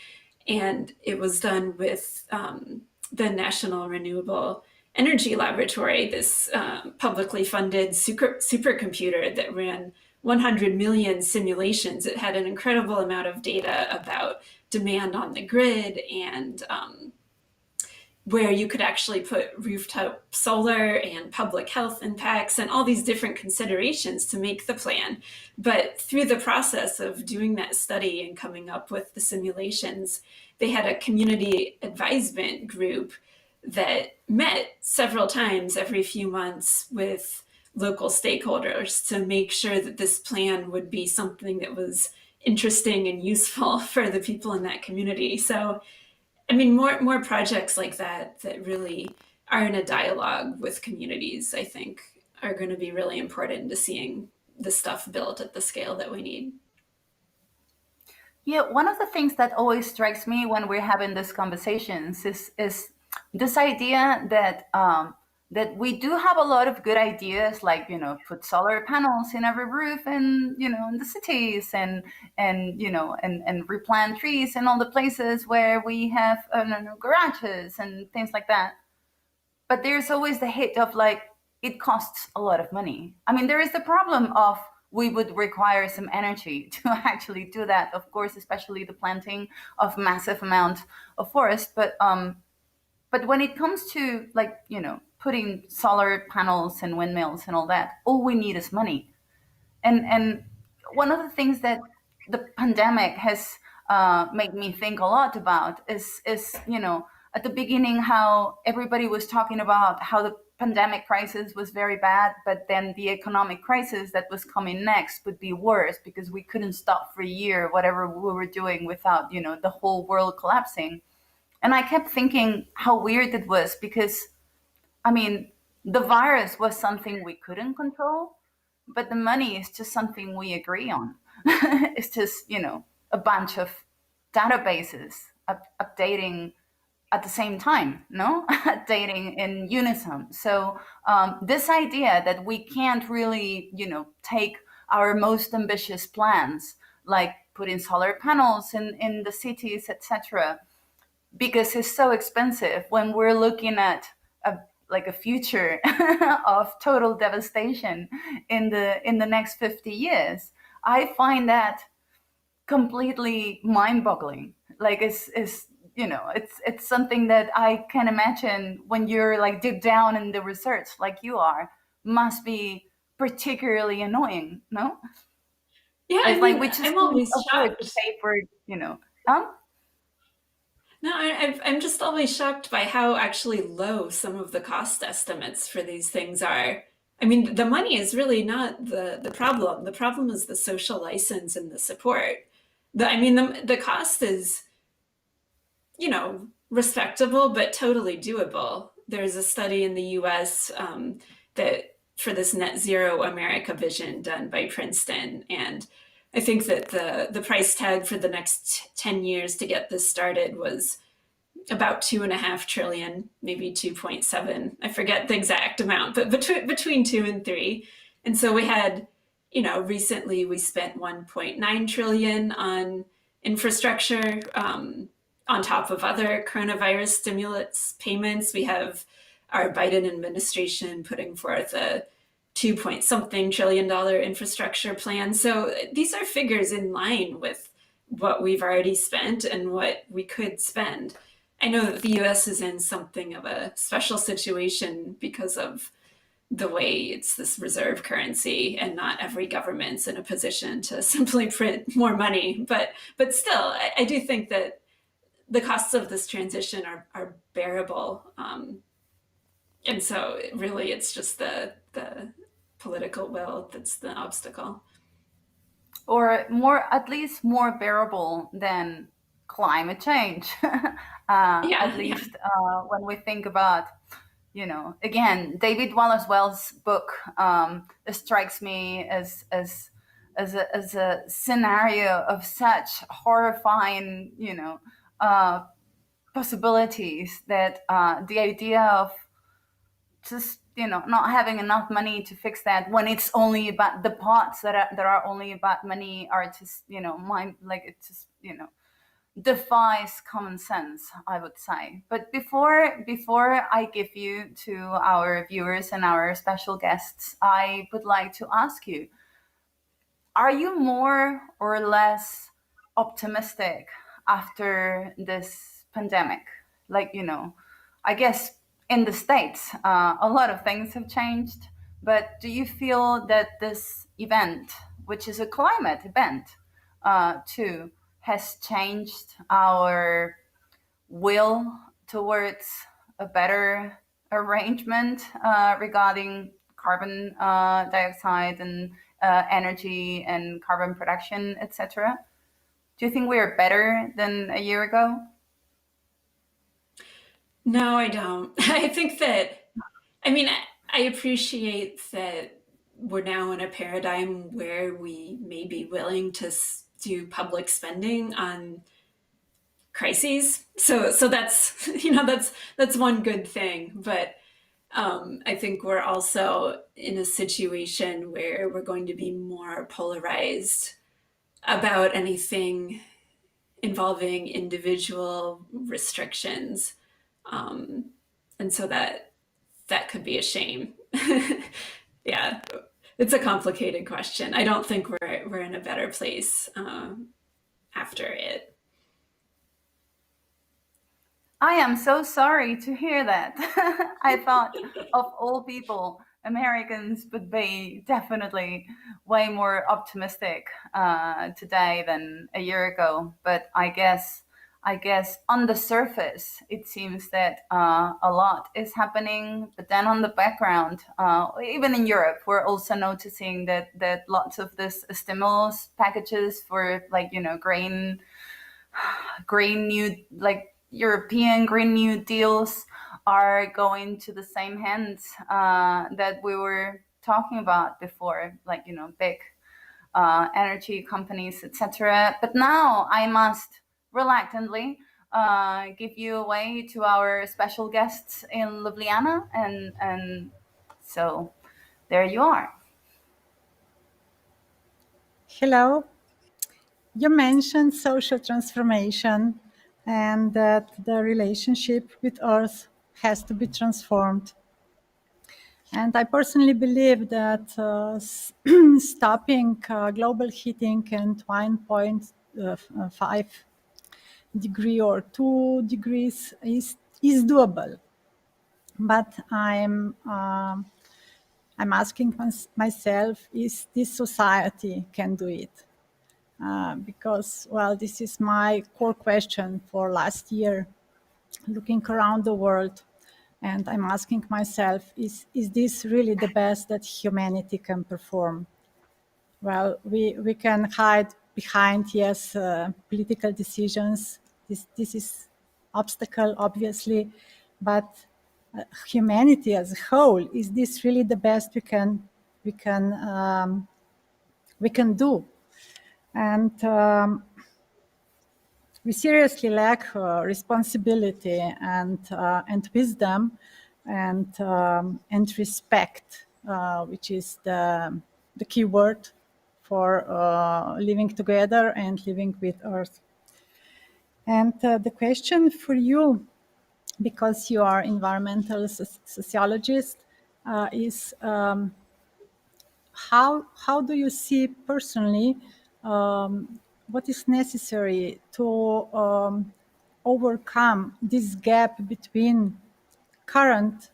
And it was done with the National Renewable Energy Laboratory, this publicly funded supercomputer that ran 100 million simulations. It had an incredible amount of data about demand on the grid, and where you could actually put rooftop solar and public health impacts and all these different considerations to make the plan. But through the process of doing that study and coming up with the simulations, they had a community advisement group that met several times every few months with local stakeholders to make sure that this plan would be something that was interesting and useful for the people in that community. So, I mean, more projects like that really are in a dialogue with communities, I think, are going to be really important to seeing this stuff built at the scale that we need. Yeah, one of the things that always strikes me when we're having these conversations is this idea that that we do have a lot of good ideas, like put solar panels in every roof, and in the cities, and replant trees in all the places where we have garages and things like that. But there's always the hit of like, it costs a lot of money. I mean, there is the problem of we would require some energy to actually do that, of course, especially the planting of massive amount of forest. But when it comes to, like, putting solar panels and windmills and all that, all we need is money. And one of the things that the pandemic has made me think a lot about is at the beginning how everybody was talking about how the pandemic crisis was very bad, but then the economic crisis that was coming next would be worse because we couldn't stop for a year whatever we were doing without the whole world collapsing. And I kept thinking how weird it was because, I mean, the virus was something we couldn't control, but the money is just something we agree on. It's just, a bunch of databases updating at the same time, no? Updating in unison. So this idea that we can't really, take our most ambitious plans, like putting solar panels in the cities, etc., because it's so expensive when we're looking at a future of total devastation in the next 50 years. I find that completely mind-boggling. Like it's something that I can imagine when you're like deep down in the research, like you are, must be particularly annoying. No? Yeah, it's like we just I'm always afford to shocked. pay for No, I'm just always shocked by how actually low some of the cost estimates for these things are. I mean, the money is really not the problem. The problem is the social license and the support. The cost is, respectable, but totally doable. There's a study in the US that for this net zero America vision done by Princeton. And I think that the price tag for the next 10 years to get this started was about 2.5 trillion, maybe 2.7. I forget the exact amount, but between 2 and 3. And so we had, recently we spent 1.9 trillion on infrastructure, on top of other coronavirus stimulus payments. We have our Biden administration putting forth a 2 point something trillion dollar infrastructure plan. So these are figures in line with what we've already spent and what we could spend. I know that the US is in something of a special situation because of the way it's this reserve currency, and not every government's in a position to simply print more money. But still, I do think that the costs of this transition are bearable. And so really it's just the political will that's the obstacle. or at least more bearable than climate change. At least when we think about, again, David Wallace Wells' book strikes me as a scenario of such horrifying, possibilities that the idea of just not having enough money to fix that when it's only about the parts that are only about money are just it just defies common sense, I would say. But before I give you to our viewers and our special guests, I would like to ask you, are you more or less optimistic after this pandemic? Like, I guess in the States, a lot of things have changed. But do you feel that this event, which is a climate event, too, has changed our will towards a better arrangement regarding carbon dioxide and energy and carbon production, etc.? Do you think we are better than a year ago? No, I don't. I think that, I appreciate that we're now in a paradigm where we may be willing to do public spending on crises. So that's that's one good thing. But I think we're also in a situation where we're going to be more polarized about anything involving individual restrictions, and so that could be a shame. Yeah, it's a complicated question. I don't think we're in a better place after it. I am so sorry to hear that. I thought of all people, Americans would be definitely way more optimistic today than a year ago. But I guess on the surface, it seems that a lot is happening. But then on the background, even in Europe, we're also noticing that lots of this stimulus packages for green new European Green New Deals are going to the same hands that we were talking about before, big energy companies, etc. But now I must reluctantly give you away to our special guests in Ljubljana, and so there you are. Hello. You mentioned social transformation and that the relationship with Earth has to be transformed. And I personally believe that stopping global heating and 1.5 degree or 2 degrees is doable. But I'm asking myself, is this society can do it? Because, well, this is my core question for last year, looking around the world, and I'm asking myself, is this really the best that humanity can perform? Well, we can hide behind, yes, political decisions. This is obstacle, obviously, but humanity as a whole, is this really the best we can do? And we seriously lack responsibility and wisdom and respect, which is the key word for living together and living with Earth. And the question for you, because you are environmental sociologist, is how do you see personally what is necessary to overcome this gap between current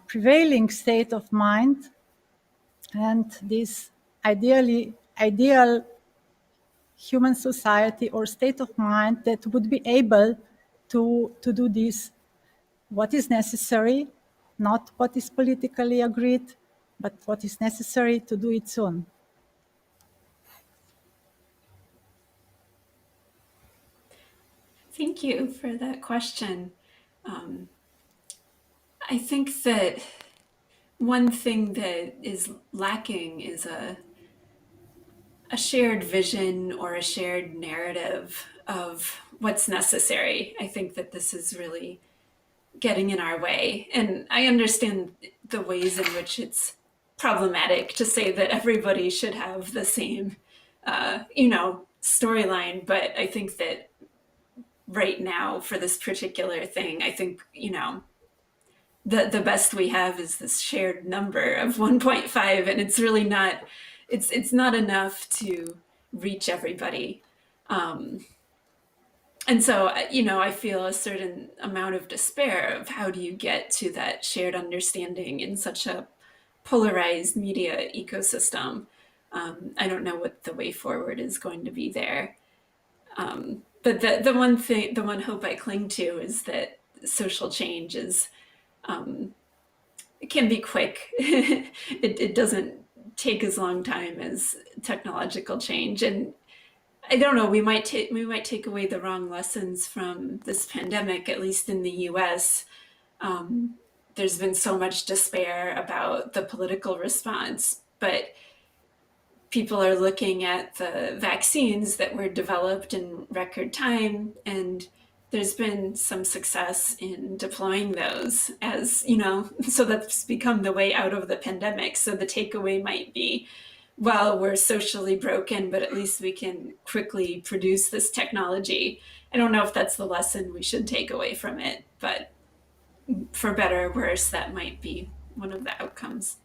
prevailing state of mind and this ideal human society or state of mind that would be able to do this? What is necessary, not what is politically agreed, but what is necessary to do it soon? Thank you for that question. I think that one thing that is lacking is a shared vision or a shared narrative of what's necessary. I think that this is really getting in our way. And I understand the ways in which it's problematic to say that everybody should have the same, storyline. But I think that right now for this particular thing, I think, the best we have is this shared number of 1.5, and it's really not, it's not enough to reach everybody. And so, I feel a certain amount of despair of how do you get to that shared understanding in such a polarized media ecosystem. I don't know what the way forward is going to be there. But the one hope I cling to is that social change is, it can be quick. It doesn't take as long time as technological change. And I don't know, we might take away the wrong lessons from this pandemic, at least in the US. There's been so much despair about the political response, but people are looking at the vaccines that were developed in record time, and there's been some success in deploying those, as so that's become the way out of the pandemic. So the takeaway might be, well, we're socially broken, but at least we can quickly produce this technology. I don't know if that's the lesson we should take away from it, but for better or worse, that might be one of the outcomes.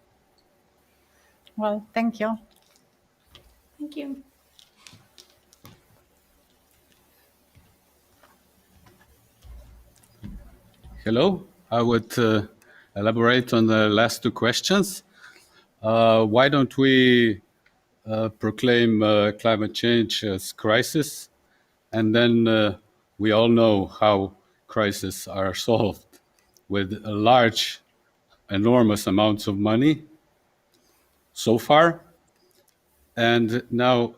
Well, thank you. Thank you. Hello, I would elaborate on the last two questions. Why don't we proclaim climate change as crisis? And then we all know how crises are solved with a large, enormous amounts of money so far. And now,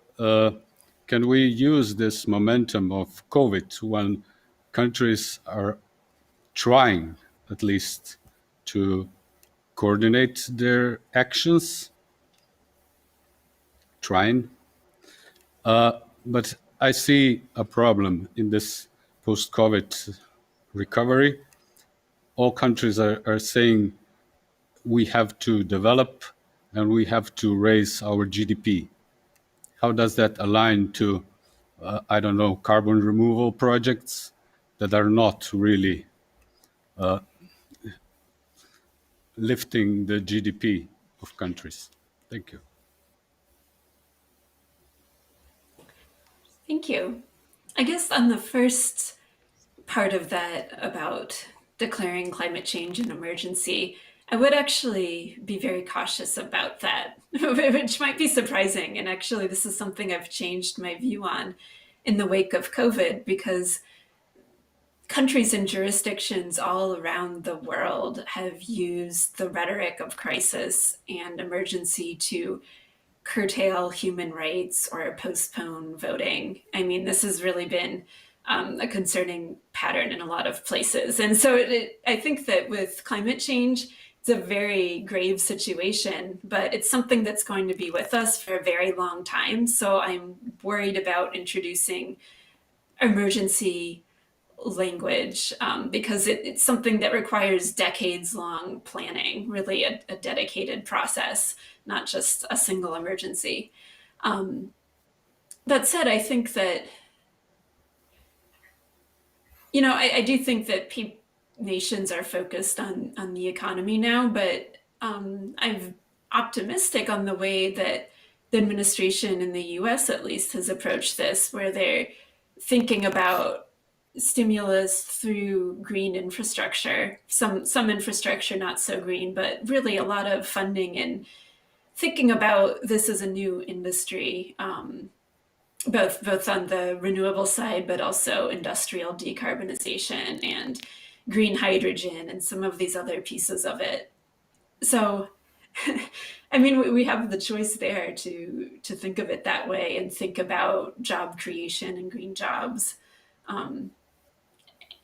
can we use this momentum of COVID when countries are trying, at least, to coordinate their actions? Trying. But I see a problem in this post-COVID recovery. All countries are saying we have to develop and we have to raise our GDP. How does that align to, I don't know, carbon removal projects that are not really lifting the GDP of countries? Thank you. Thank you. I guess on the first part of that about declaring climate change an emergency, I would actually be very cautious about that, which might be surprising. And actually, this is something I've changed my view on in the wake of COVID, because countries and jurisdictions all around the world have used the rhetoric of crisis and emergency to curtail human rights or postpone voting. I mean, this has really been a concerning pattern in a lot of places. And so I think that with climate change, it's a very grave situation, but it's something that's going to be with us for a very long time. So I'm worried about introducing emergency language because it's something that requires decades-long planning, really a dedicated process, not just a single emergency. That said, I think that, I do think that nations are focused on the economy now, but I'm optimistic on the way that the administration in the US at least has approached this, where they're thinking about stimulus through green infrastructure, some infrastructure not so green, but really a lot of funding and thinking about this as a new industry, both on the renewable side, but also industrial decarbonization and green hydrogen and some of these other pieces of it. So, I mean, we have the choice there to think of it that way and think about job creation and green jobs.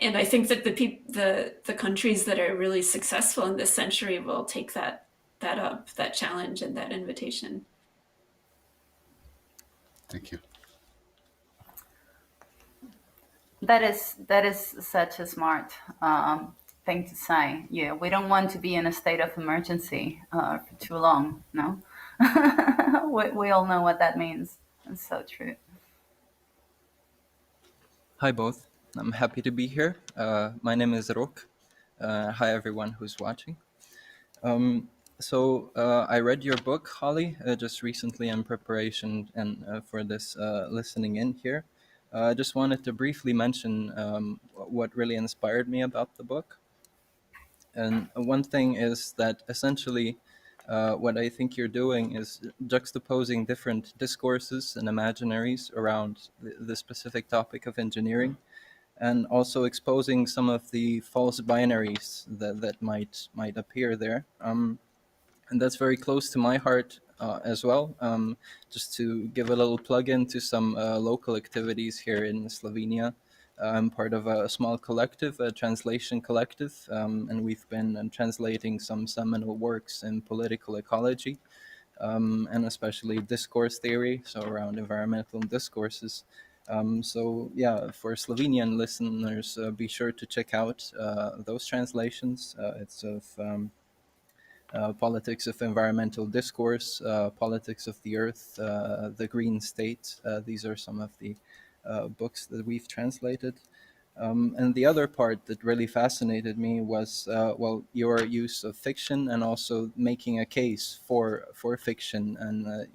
And I think that the countries that are really successful in this century will take that up, that challenge and that invitation. Thank you. That is such a smart thing to say. Yeah, we don't want to be in a state of emergency for too long. No, we all know what that means. It's so true. Hi both, I'm happy to be here. My name is Rok. Hi everyone who's watching. So I read your book, Holly, just recently in preparation and for this listening in here. I just wanted to briefly mention what really inspired me about the book. And one thing is that essentially what I think you're doing is juxtaposing different discourses and imaginaries around the specific topic of engineering, and also exposing some of the false binaries that might appear there. And that's very close to my heart as well. Just to give a little plug in to some local activities here in Slovenia. I'm part of a small collective, a translation collective, and we've been translating some seminal works in political ecology, and especially discourse theory, so around environmental discourses. So yeah, for Slovenian listeners, be sure to check out those translations. It's of politics of environmental discourse, politics of the earth, the green state. These are some of the books that we've translated. And the other part that really fascinated me was, well, your use of fiction and also making a case for fiction and,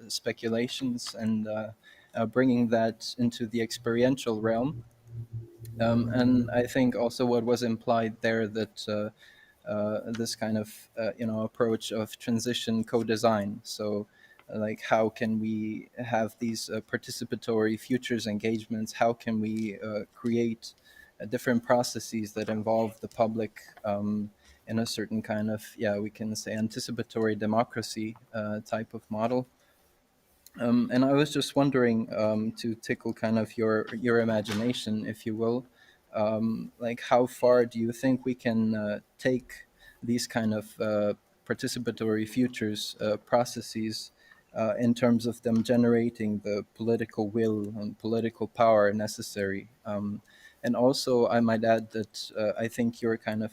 speculations and bringing that into the experiential realm. And I think also what was implied there that this kind of approach of transition co-design. So like how can we have these participatory futures engagements? How can we create different processes that involve the public in a certain kind of, we can say anticipatory democracy type of model? And I was just wondering, to tickle kind of your imagination, if you will, like how far do you think we can take these kind of participatory futures processes in terms of them generating the political will and political power necessary? And also, I might add that I think your kind of,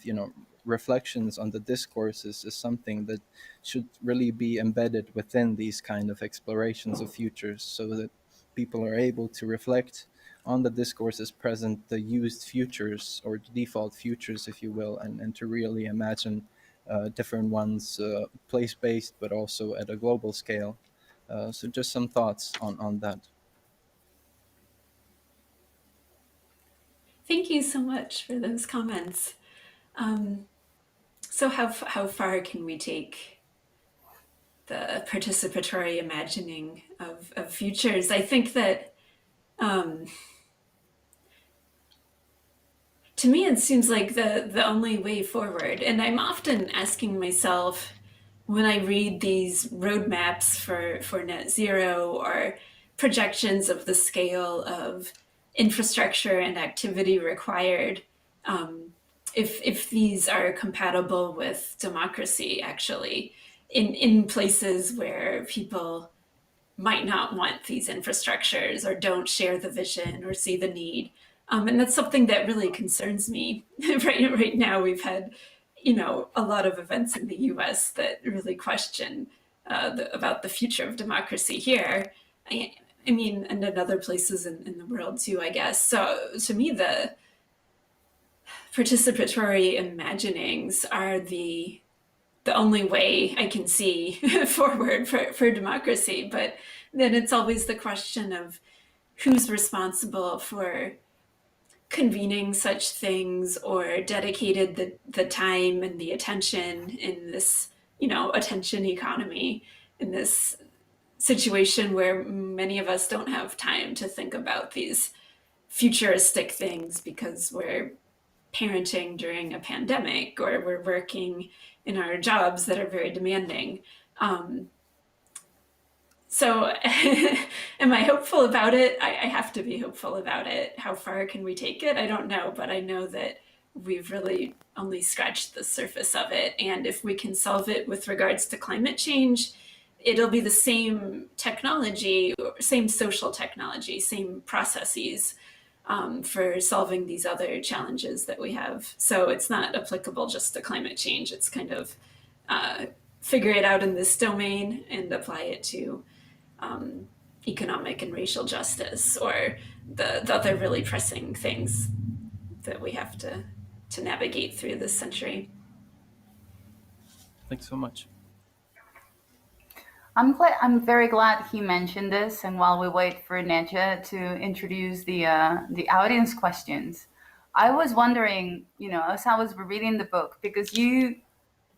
reflections on the discourses is something that should really be embedded within these kind of explorations of futures, so that people are able to reflect on the discourses present, the used futures or default futures, if you will, and to really imagine different ones, place-based, but also at a global scale. So just some thoughts on that. Thank you so much for those comments. So how far can we take the participatory imagining of futures? I think that to me it seems like the only way forward, and I'm often asking myself when I read these roadmaps for net zero or projections of the scale of infrastructure and activity required, if these are compatible with democracy, actually, in places where people might not want these infrastructures or don't share the vision or see the need. And that's something that really concerns me. Right now, we've had, a lot of events in the US that really question about the future of democracy here. I mean, and in other places in the world too, I guess. So to me, the participatory imaginings are the only way I can see forward for democracy. But then it's always the question of who's responsible for convening such things or dedicated the time and the attention in this, attention economy, in this situation where many of us don't have time to think about these futuristic things because we're parenting during a pandemic or we're working in our jobs that are very demanding. So am I hopeful about it? I have to be hopeful about it. How far can we take it? I don't know, but I know that we've really only scratched the surface of it. And if we can solve it with regards to climate change, it'll be the same technology, same social technology, same processes for solving these other challenges that we have. So it's not applicable just to climate change. It's kind of figure it out in this domain and apply it to economic and racial justice or the other really pressing things that we have to navigate through this century. Thanks so much. I'm very glad he mentioned this. And while we wait for Nedja to introduce the audience questions, I was wondering, as I was reading the book, because you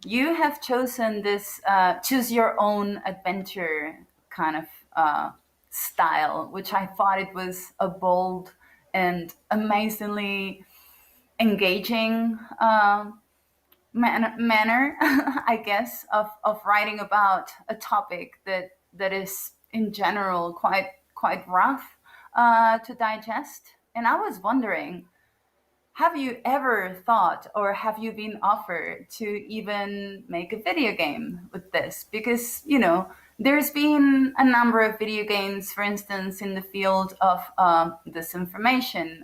have chosen this choose your own adventure kind of style, which I thought it was a bold and amazingly engaging manner, I guess, of writing about a topic that is in general quite rough to digest. And I was wondering, have you ever thought or have you been offered to even make a video game with this? Because, there's been a number of video games, for instance, in the field of disinformation.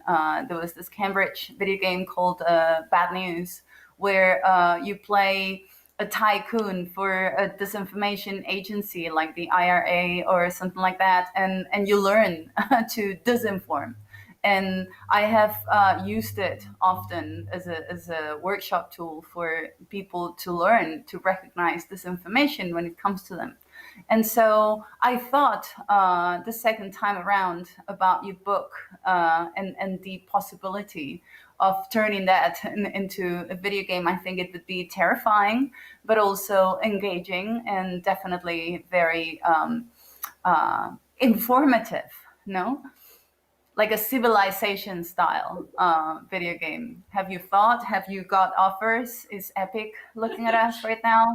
There was this Cambridge video game called Bad News, where you play a tycoon for a disinformation agency like the IRA or something like that, and you learn to disinform. And I have used it often as a workshop tool for people to learn to recognize this information when it comes to them. And so I thought the second time around about your book and the possibility of turning that into a video game. I think it would be terrifying, but also engaging and definitely very informative, no? Like a civilization style video game. Have you got offers? Is Epic looking at us right now?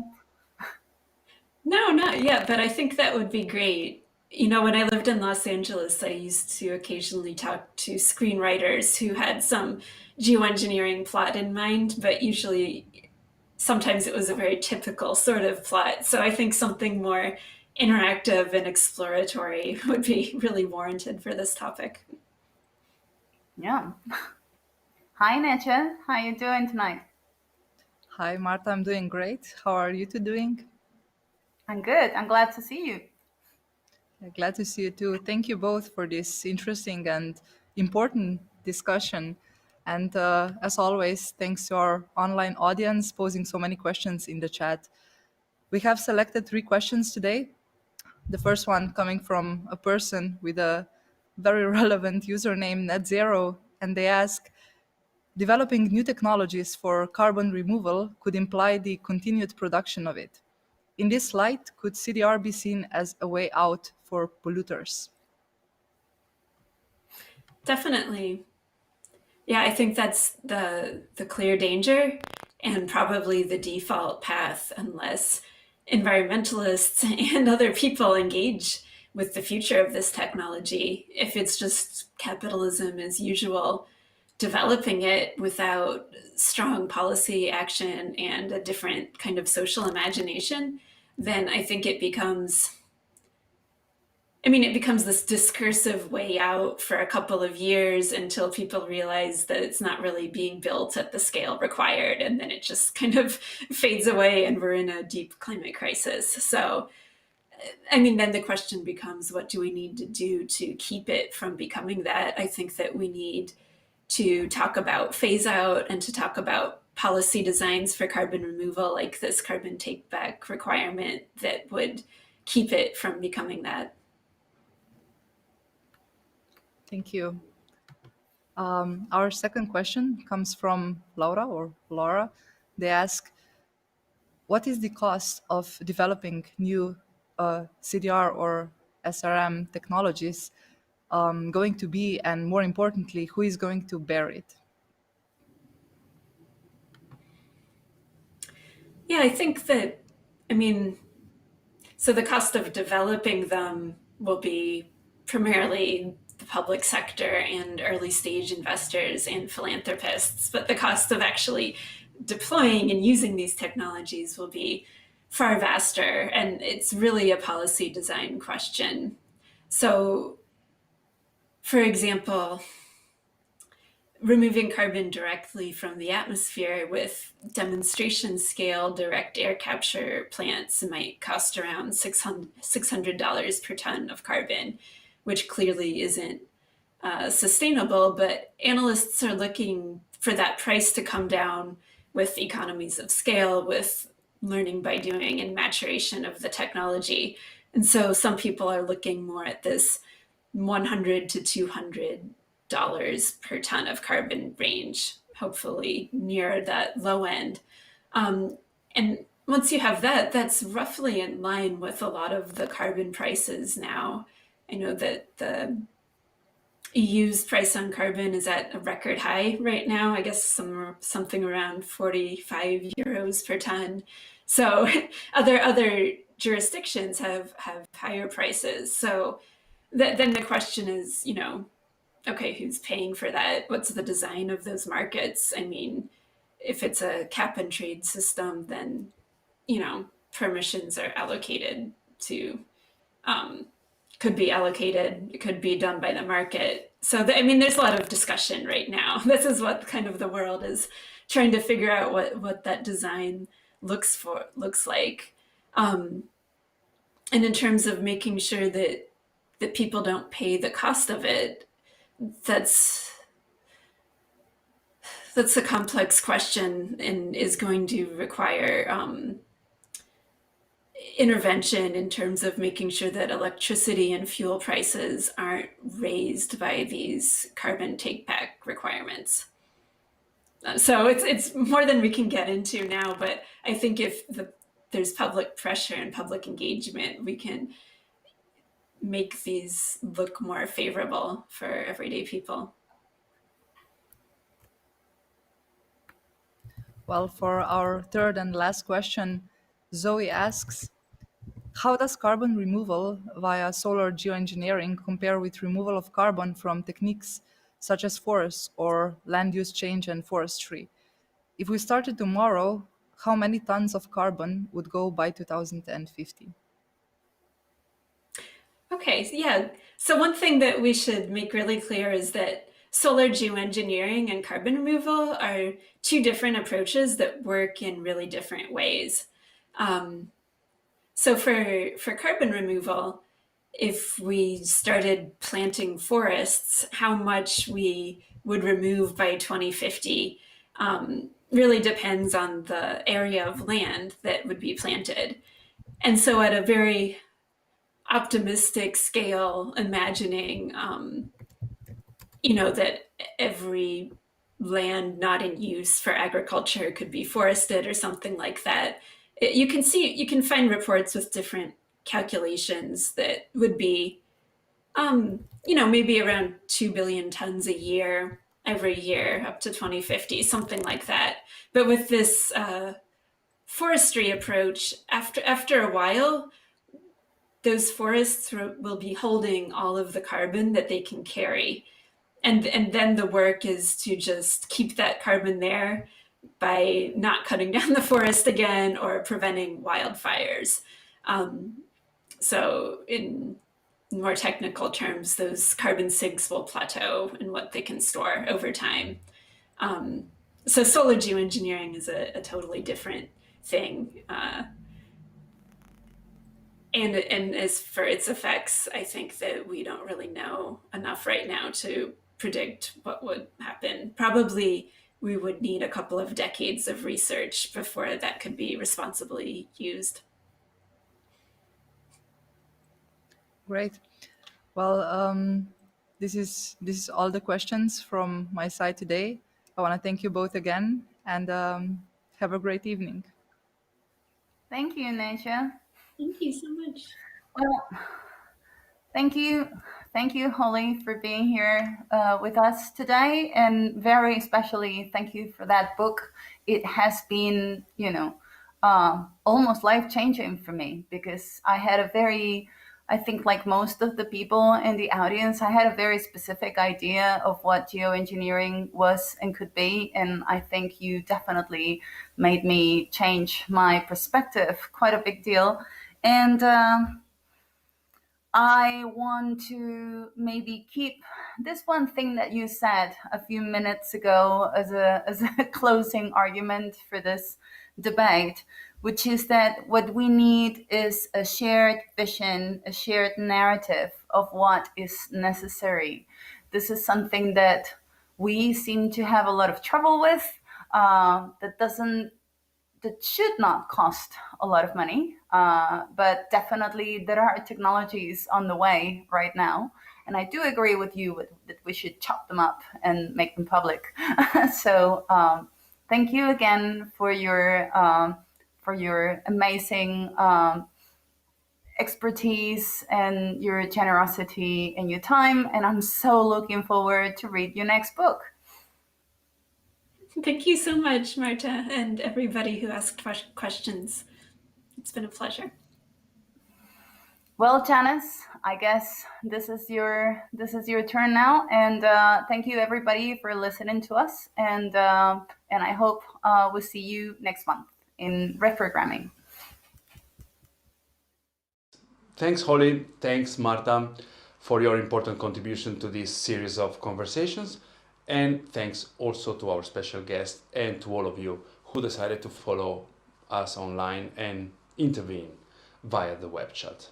No, not yet, but I think that would be great. You know, when I lived in Los Angeles, I used to occasionally talk to screenwriters who had some geoengineering plot in mind, but usually, sometimes it was a very typical sort of plot. So I think something more interactive and exploratory would be really warranted for this topic. Yeah. Hi, 𝗫𝗫. How are you doing tonight? Hi, Marta. I'm doing great. How are you two doing? I'm good. I'm glad to see you. Glad to see you too. Thank you both for this interesting and important discussion. And as always, thanks to our online audience posing so many questions in the chat. We have selected 3 questions today. The first one coming from a person with a very relevant username, @0, and they ask, developing new technologies for carbon removal could imply the continued production of it. In this light, could CDR be seen as a way out for polluters? Definitely. Yeah, I think that's the clear danger and probably the default path unless environmentalists and other people engage with the future of this technology. If it's just capitalism as usual, developing it without strong policy action and a different kind of social imagination, then I think it becomes this discursive way out for a couple of years until people realize that it's not really being built at the scale required, and then it just kind of fades away and we're in a deep climate crisis. So, then the question becomes, what do we need to do to keep it from becoming that? I think that we need to talk about phase out and to talk about policy designs for carbon removal, like this carbon take back requirement that would keep it from becoming that. Thank you. Our second question comes from Laura. They ask, what is the cost of developing new CDR or SRM technologies going to be, and more importantly, who is going to bear it? Yeah, I think that, so the cost of developing them will be primarily the public sector and early stage investors and philanthropists, but the cost of actually deploying and using these technologies will be far vaster, and it's really a policy design question. So, for example, removing carbon directly from the atmosphere with demonstration scale direct air capture plants might cost around $600 per ton of carbon, which clearly isn't sustainable, but analysts are looking for that price to come down with economies of scale, with learning by doing and maturation of the technology. And so some people are looking more at this $100 to $200 per ton of carbon range, hopefully near that low end. And once you have that, that's roughly in line with a lot of the carbon prices now. I know that the EU's price on carbon is at a record high right now, I guess something around 45 euros per ton. So other jurisdictions have higher prices. So then the question is, okay, who's paying for that? What's the design of those markets? If it's a cap and trade system, then, permissions are allocated to, could be allocated, it could be done by the market. So, there's a lot of discussion right now. This is what kind of the world is trying to figure out what that design looks like. And in terms of making sure that people don't pay the cost of it, that's a complex question and is going to require intervention in terms of making sure that electricity and fuel prices aren't raised by these carbon take-back requirements. So it's more than we can get into now, but I think if there's public pressure and public engagement, we can make these look more favorable for everyday people. Well, for our third and last question, Zoe asks, how does carbon removal via solar geoengineering compare with removal of carbon from techniques such as forests or land use change and forestry? If we started tomorrow, how many tons of carbon would go by 2050? Okay, yeah. So one thing that we should make really clear is that solar geoengineering and carbon removal are two different approaches that work in really different ways. So for carbon removal, if we started planting forests, how much we would remove by 2050 really depends on the area of land that would be planted. And so at a very optimistic scale, imagining, that every land not in use for agriculture could be forested or something like that. You can find reports with different calculations that would be, maybe around 2 billion tons a year, every year up to 2050, something like that. But with this forestry approach, after a while, those forests will be holding all of the carbon that they can carry. And then the work is to just keep that carbon there by not cutting down the forest again or preventing wildfires. So in more technical terms, those carbon sinks will plateau in what they can store over time. So solar geoengineering is a totally different thing. And as for its effects, I think that we don't really know enough right now to predict what would happen. Probably we would need a couple of decades of research before that could be responsibly used. Great. Well, this is all the questions from my side today. I want to thank you both again, and have a great evening. Thank you, 値Thank you so much. Well, thank you, Holly, for being here with us today, and very especially thank you for that book. It has been, almost life-changing for me, because I had I think like most of the people in the audience, I had a very specific idea of what geoengineering was and could be, and I think you definitely made me change my perspective, quite a big deal. And I want to maybe keep this one thing that you said a few minutes ago as a closing argument for this debate, which is that what we need is a shared vision, a shared narrative of what is necessary. This is something that we seem to have a lot of trouble with, that should not cost a lot of money, but definitely there are technologies on the way right now. And I do agree with you that we should chop them up and make them public. So thank you again for your amazing expertise and your generosity and your time. And I'm so looking forward to read your next book. Thank you so much, Marta, and everybody who asked questions. It's been a pleasure. Well, Janice, I guess this is your turn now, and thank you everybody for listening to us, and I hope we'll see you next month in reprogramming. Thanks, Holly. Thanks, Marta, for your important contribution to this series of conversations. And thanks also to our special guest and to all of you who decided to follow us online and intervene via the web chat.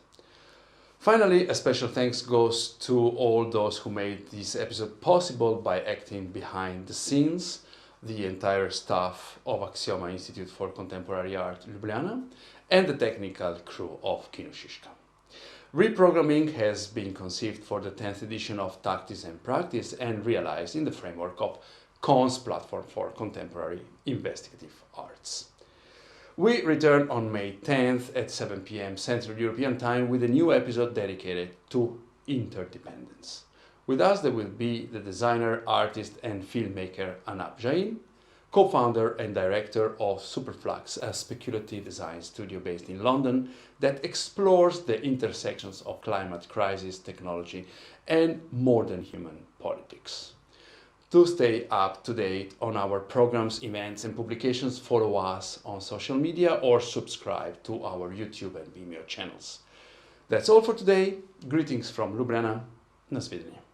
Finally, a special thanks goes to all those who made this episode possible by acting behind the scenes, the entire staff of Aksioma Institute for Contemporary Art Ljubljana, and the technical crew of Kino-Šiška. Reprogramming has been conceived for the 10th edition of Tactics and Practice and realized in the framework of 𝗏's platform for contemporary investigative arts. We return on May 10th at 7 p.m. Central European Time with a new episode dedicated to interdependence. With us there will be the designer, artist and filmmaker Anab Jain, co-founder and director of Superflux, a speculative design studio based in London that explores the intersections of climate crisis, technology and modern human politics. To stay up to date on our programs, events and publications, follow us on social media or subscribe to our YouTube and Vimeo channels. That's all for today. Greetings from Ljubljana. Na svidenje.